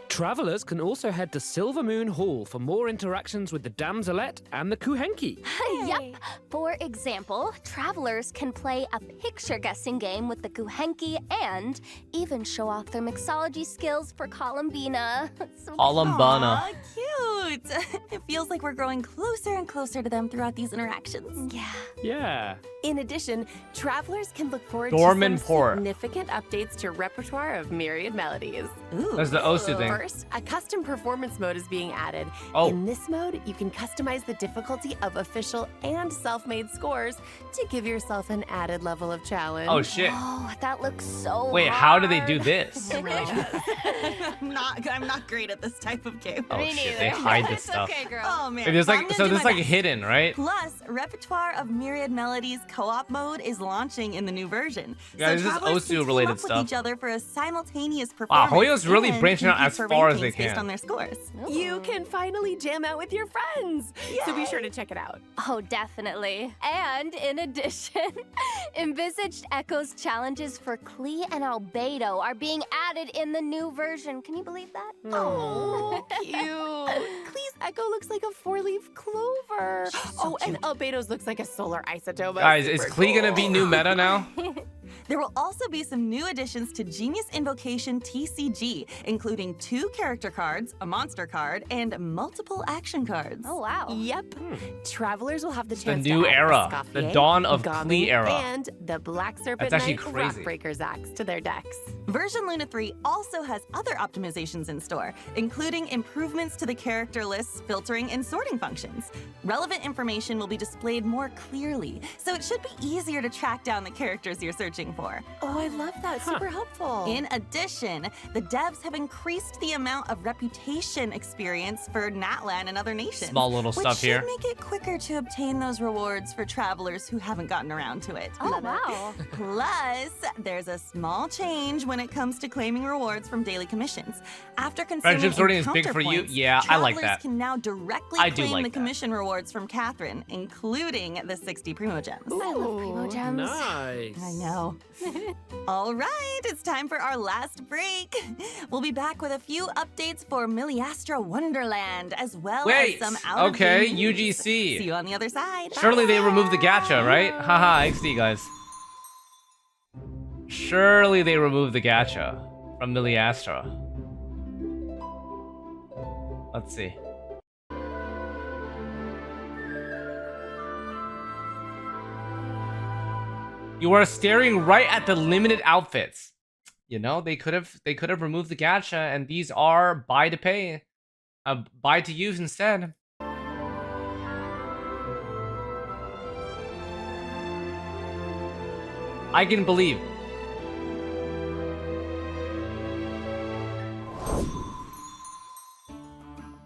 Travelers can also head to Silver Moon Hall for more interactions with the Damselette and the Kuhenki. Yep. For example, travelers can play a picture guessing game with the Kuhenki and even show off their mixology skills for Columbina. So Alambana. Aw, cute. It feels like we're growing closer and closer to them throughout these interactions. yeah. Yeah. In addition, travelers can look forward Dorman to some Port. significant updates to repertoire of myriad melodies. Ooh. That's the Osu thing. First, a custom performance mode is being added. Oh. In this mode, you can customize the difficulty of official and self-made scores to give yourself an added level of challenge. Oh shit. Oh, that looks so Wait, how do they do hard. this? It really does. I'm not great at this type of game. Oh Me shit, neither. they hide this It's stuff. okay, girl. Oh man. Wait, there's I'm like, gonna so do this is my like best. hidden, right? Plus, Repertoire of Myriad Melodies co-op mode is launching in the new version. Yeah, this is travelers can team Osu-related up stuff. with each other for a simultaneous Wow, performance. Hoyo's really and branching out compete as for far as they rankings based can. on their scores. You can finally jam out with your friends. So be sure to check it out. Oh, definitely. And in addition, envisaged Echo's challenges for Klee and Albedo are being added in the new version. Can you believe that? Oh, cute. Klee's Echo looks like a four-leaf clover. Oh, and Albedo's looks like a solar isotope. Guys, is Klee gonna be new meta now? There will also be some new additions to Genius Invocation TCG, including 2 character cards, a monster card, and multiple action cards. Oh, wow. Yep. Travelers will have the The chance new to add era, Escoffier, the dawn of Gami, Klee era. and the Black Serpent That's actually Knight crazy. Rockbreaker's Axe to their decks. Version Luna 3 also has other optimizations in store, including improvements to the character lists, filtering, and sorting functions. Relevant information will be displayed more clearly, so it should be easier to track down the characters you're searching for. Oh, I love that. Super helpful. In addition, the devs have increased the amount of reputation experience for Natlan and other nations. Small little stuff here. Which should make it quicker to obtain those rewards for travelers who haven't gotten around to it. Oh, wow. Plus, there's a small change when it comes to claiming rewards from daily commissions. After consuming Friendship sorting is big encounter for you? points, Yeah, I like travelers that. can now directly I do claim like the that. commission rewards from Catherine, including the 60 Primo Gems. I love Primo Gems. Nice. I know. All right, it's time for our last break. We'll be back with a few updates for Miliastra Wonderland, as well Wait, as some out okay, of news. UGC. See you on the other side. Surely they removed the gacha, right? Haha, XD guys. Surely they removed the gacha from Miliastra. Let's see. You are staring right at the limited outfits. You know, they could have removed the gacha, and these are buy to pay, buy to use instead. I can believe.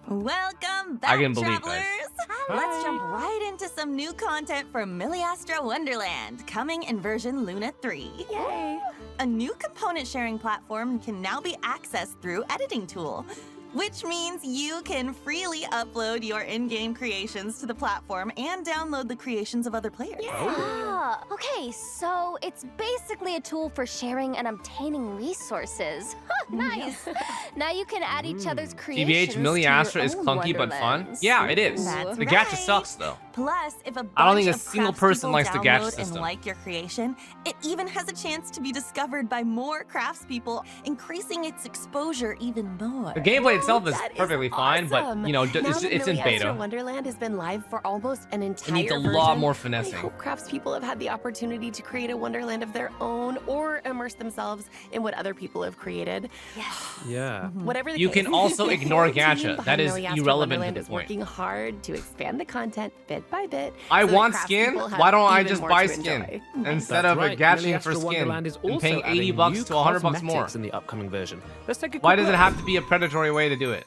Welcome back, I can believe, travelers. guys. Let's jump right into some new content for Miliastra Wonderland, coming in version Luna 3. Yay. A new component sharing platform can now be accessed through Editing Tool, which means you can freely upload your in-game creations to the platform and download the creations of other players. Ah, okay, so it's basically a tool for sharing and obtaining resources. Huh, nice. Now you can add each other's creations. TBH, Miliastra is to your own clunky but fun. Wonderlands. Yeah, it is. That's The gacha right. sucks though. Plus, if a I don't bunch think a of single crafts person people likes the gacha download system. and like your creation, it even has a chance to be discovered by more craftspeople, increasing its exposure even more. The gameplay itself is That perfectly fine, but awesome. you know, Now it's that in Miliastra beta. Wonderland has been live for almost an entire It needs a lot version. more I finessing. hope craftspeople have had the opportunity to create a Wonderland of their own or immerse themselves in what other people have created. Yes. Yeah. Whatever the You case, can also the ignore whole team gacha. That behind is Miliastra irrelevant to Wonderland the is point. working hard to expand the content bit by bit. I so that want skin. craftspeople have Why don't I even just more buy to skin enjoy. instead That's of right. a gacha for Miliastra skin Wonderland is and also paying adding 80 bucks new to 100 bucks more? cosmetics in the upcoming version. Let's take a Why quick does it look. have to be a predatory way to do it?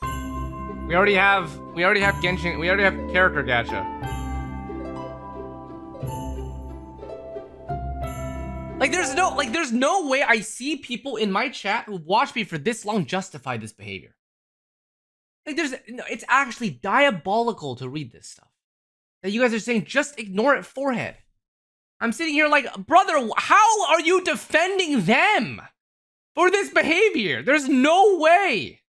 We already have Genshin. We already have character gacha. There's no way I see people in my chat who watch me for this long justify this behavior. It's actually diabolical to read this stuff. That you guys are saying just ignore it, forehead. I'm sitting here like, brother, how are you defending them for this behavior? There's no way.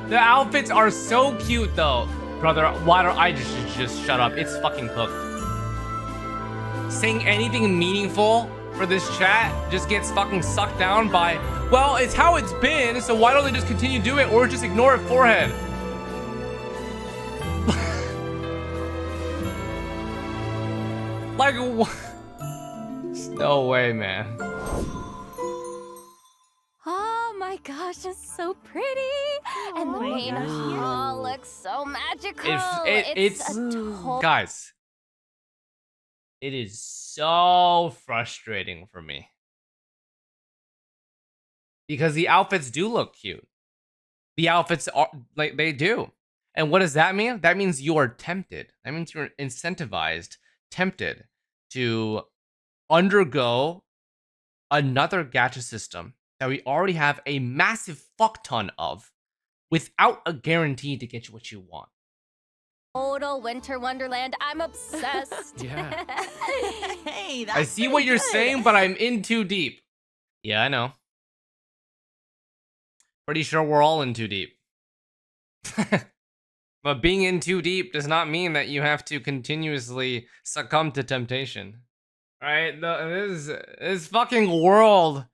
The outfits are so cute though. Brother, why don't I just shut up? It's fucking cooked. Saying anything meaningful for this chat just gets fucking sucked down by, well, it's how it's been, so why don't they just continue doing it or just ignore it, forehead? Like, what? No way, man. Oh my gosh, it's so pretty. And the main hall looks so magical. It's a total guys, it is so frustrating for me because the outfits do look cute. The outfits are like they do. And what does that mean? That means you are tempted. That means you're incentivized, tempted to undergo another gacha system that we already have a massive fuck ton of without a guarantee to get you what you want. Total winter wonderland. I'm obsessed. Yeah. Hey, that's I see what you're saying, but I'm in too deep. Yeah, I know. Pretty sure we're all in too deep. But being in too deep does not mean that you have to continuously succumb to temptation. Right? This fucking world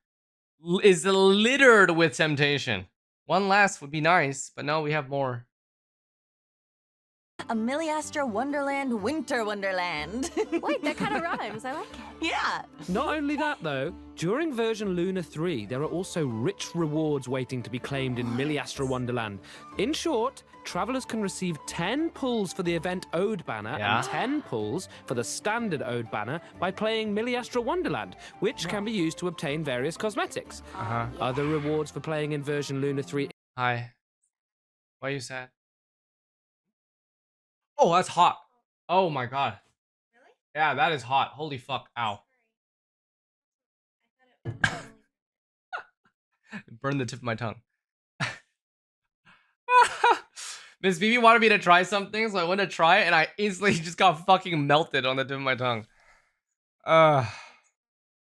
is littered with temptation. One last would be nice, but no, we have more. a Miliastra Wonderland Winter Wonderland. Wait, that kind of rhymes. I like it. Yeah. Not only that, though, during version Luna 3, there are also rich rewards waiting to be claimed in Miliastra Wonderland. In short, travelers can receive 10 pulls for the event Ode banner and 10 pulls for the standard Ode banner by playing Miliastra Wonderland, which can be used to obtain various cosmetics. Other rewards for playing in version Luna 3. Hi. Why are you sad? Oh, that's hot. Oh my god. Really? Yeah, that is hot. Holy fuck. Ow. Burn the tip of my tongue. Miss Vivi wanted me to try something, so I went to try it, and I instantly just got fucking melted on the tip of my tongue.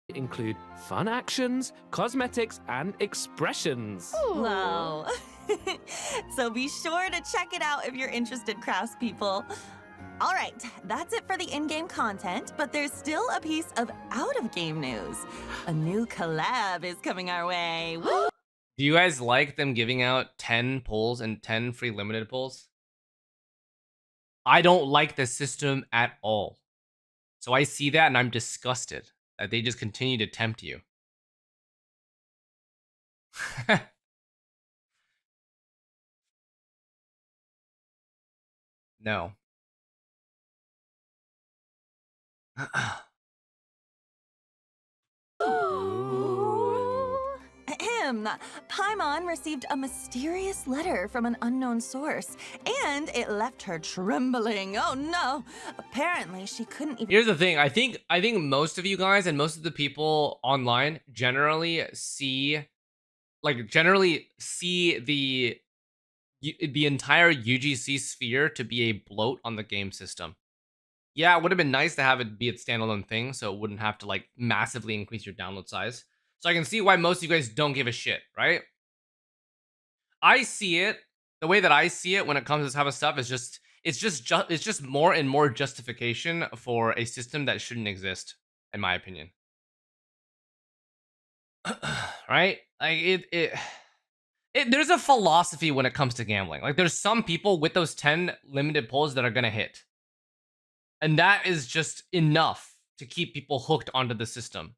Include fun actions, cosmetics, and expressions. Wow. So be sure to check it out if you're interested, craftspeople. All right, that's it for the in-game content, but there's still a piece of out-of-game news. A new collab is coming our way. Woo! Do you guys like them giving out 10 pulls and 10 free limited pulls? I don't like the system at all. So I see that and I'm disgusted that they just continue to tempt you. No. Paimon received a mysterious letter from an unknown source, and it left her trembling. Oh no! Apparently, she couldn't even. Here's the thing. I think most of you guys and most of the people online generally see the entire UGC sphere to be a bloat on the game system. Yeah, it would have been nice to have it be its standalone thing, so it wouldn't have to like massively increase your download size. So I can see why most of you guys don't give a shit, right? I see it, the way that I see it when it comes to this type of stuff is it's just more and more justification for a system that shouldn't exist, in my opinion. Right? Like there's a philosophy when it comes to gambling. Like there's some people with those 10 limited pulls that are gonna hit. And that is just enough to keep people hooked onto the system.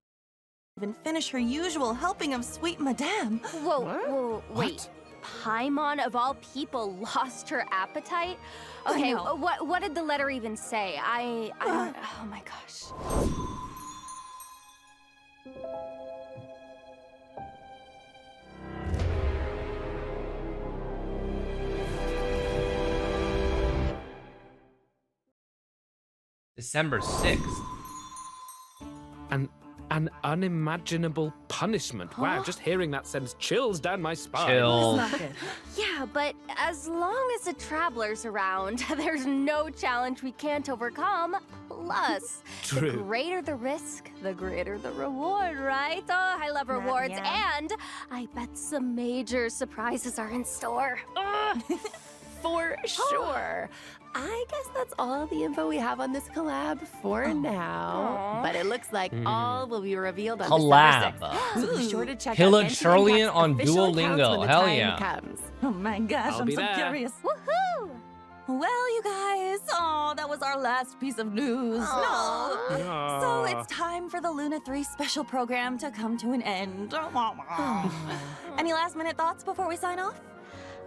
Even finish her usual helping of sweet madame. Whoa, wait. Paimon, of all people, lost her appetite? Okay, what did the letter even say? I don't... Oh my gosh. December 6th. An unimaginable punishment. Wow, just hearing that sends chills down my spine. Chill. Yeah, but as long as the traveler's around, there's no challenge we can't overcome. Plus, the greater the risk, the greater the reward, right? Oh, I love rewards, and I bet some major surprises are in store. For sure. I guess that's all the info we have on this collab for now. But it looks like all will be revealed on December 6th. So be sure to check out Charlian on Duolingo. when the Hell time yeah. comes. Oh my gosh, I'm so curious. Woohoo! Well, you guys, that was our last piece of news. No. So it's time for the Luna 3 special program to come to an end. Any last minute thoughts before we sign off?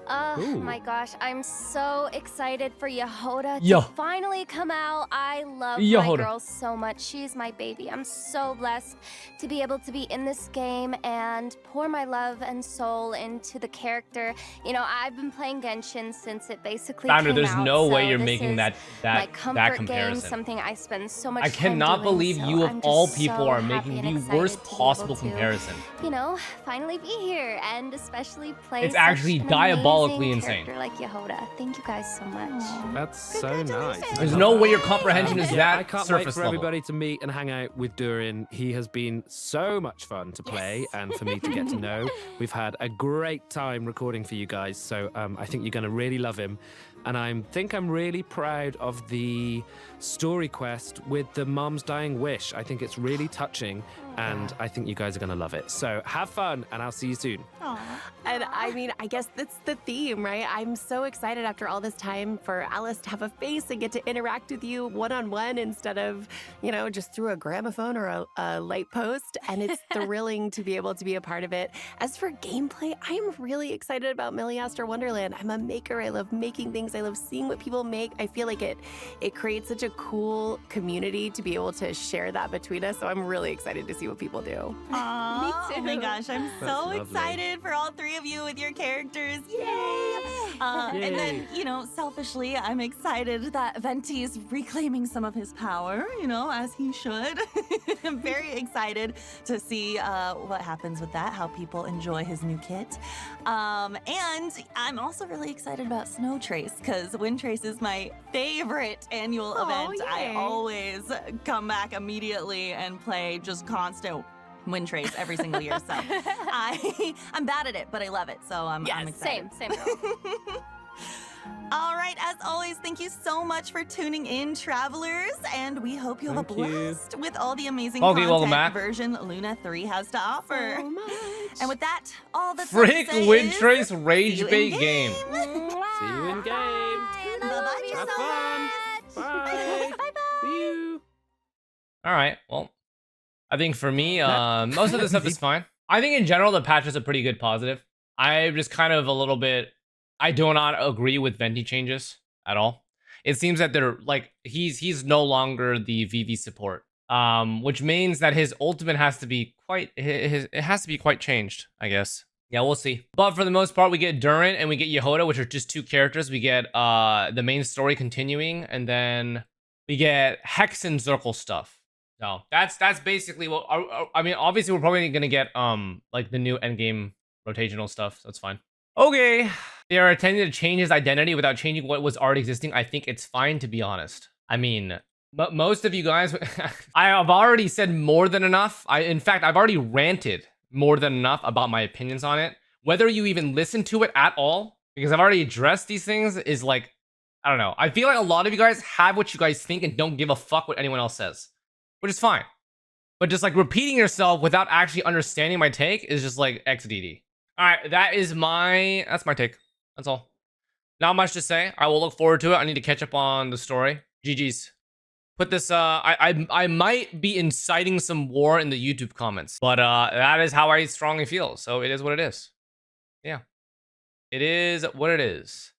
Oh Ooh. my gosh, I'm so excited for Yehoda to Yo. finally come out. I love my Yehoda. girl so much. She's my baby. I'm so blessed to be able to be in this game and pour my love and soul into the character. You know, I've been playing Genshin since it basically Founder, came there's out, no way so you're this making is that my comfort comparison. game, something I spend so much I time cannot doing, believe so you of I'm all just people so are happy making and the excited worst to be able possible to, comparison. you know, finally be here and especially play It's such actually an diabolically amazing insane. character like Yehoda. Thank you guys so much. That's so nice. There's no way your comprehension is Yeah, that I can't surface wait for level. everybody to meet and hang out with Durin. He has been so much fun to play and for me to get to know. We've had a great time recording for you guys, so I think you're going to really love him. And I think I'm really proud of the story quest with the mom's dying wish. I think it's really touching, and I think you guys are going to love it. So have fun, and I'll see you soon. And I mean, I guess that's the theme, right? I'm so excited after all this time for Alice to have a face and get to interact with you one-on-one instead of, you know, just through a gramophone or a light post. And it's thrilling to be able to be a part of it. As for gameplay, I am really excited about Milliaster Wonderland. I'm a maker. I love making things. I love seeing what people make. I feel like it creates such a cool community to be able to share that between us. So I'm really excited to see what people do. Aww, Me Oh my too. gosh, I'm That's so lovely. excited for all three of you with your characters. Yay! And then, you know, selfishly, I'm excited that Venti is reclaiming some of his power, you know, as he should. I'm very excited to see what happens with that, how people enjoy his new kit. And I'm also really excited about Snow Trace, because Wind Trace is my favorite annual event. I yay. always come back immediately and play just constant Wind Trace every single year. So I'm bad at it, but I love it. So I'm excited. Same girl. All right, as always, thank you so much for tuning in, travelers, and we hope you have a Thank you. blast with all the amazing Okay, welcome content back. version Luna 3 has to offer. So much. And with that, all that's left to Frick say Wind is, Trace see Rage you in Bait game. See you in game. Bye-bye, Have so fun. much. Bye. See you. All right. Well, I think for me, most of the stuff is fine. I think in general the patches are pretty good positive. I'm just kind of a little bit. I do not agree with Venti changes at all. It seems that they're like he's no longer the VV support, which means that his ultimate has to be quite it has to be quite changed, I guess. Yeah, we'll see. But for the most part, we get Durin and we get Yehoda, which are just two characters. We get the main story continuing, and then we get Hex and Circle stuff. No, that's basically what I mean. Obviously, we're probably gonna get like the new endgame rotational stuff. So that's fine. Okay, they are attempting to change his identity without changing what was already existing. I think it's fine, to be honest. I mean, but most of you guys, I have already said more than enough. In fact, I've already ranted more than enough about my opinions on it. Whether you even listen to it at all, because I've already addressed these things, is like, I don't know. I feel like a lot of you guys have what you guys think and don't give a fuck what anyone else says, which is fine. But just like repeating yourself without actually understanding my take is just like XDD. All right, that's my take. That's all. Not much to say. I will look forward to it. I need to catch up on the story. GG's. Put this. I might be inciting some war in the YouTube comments, but that is how I strongly feel. So it is what it is. Yeah, it is what it is.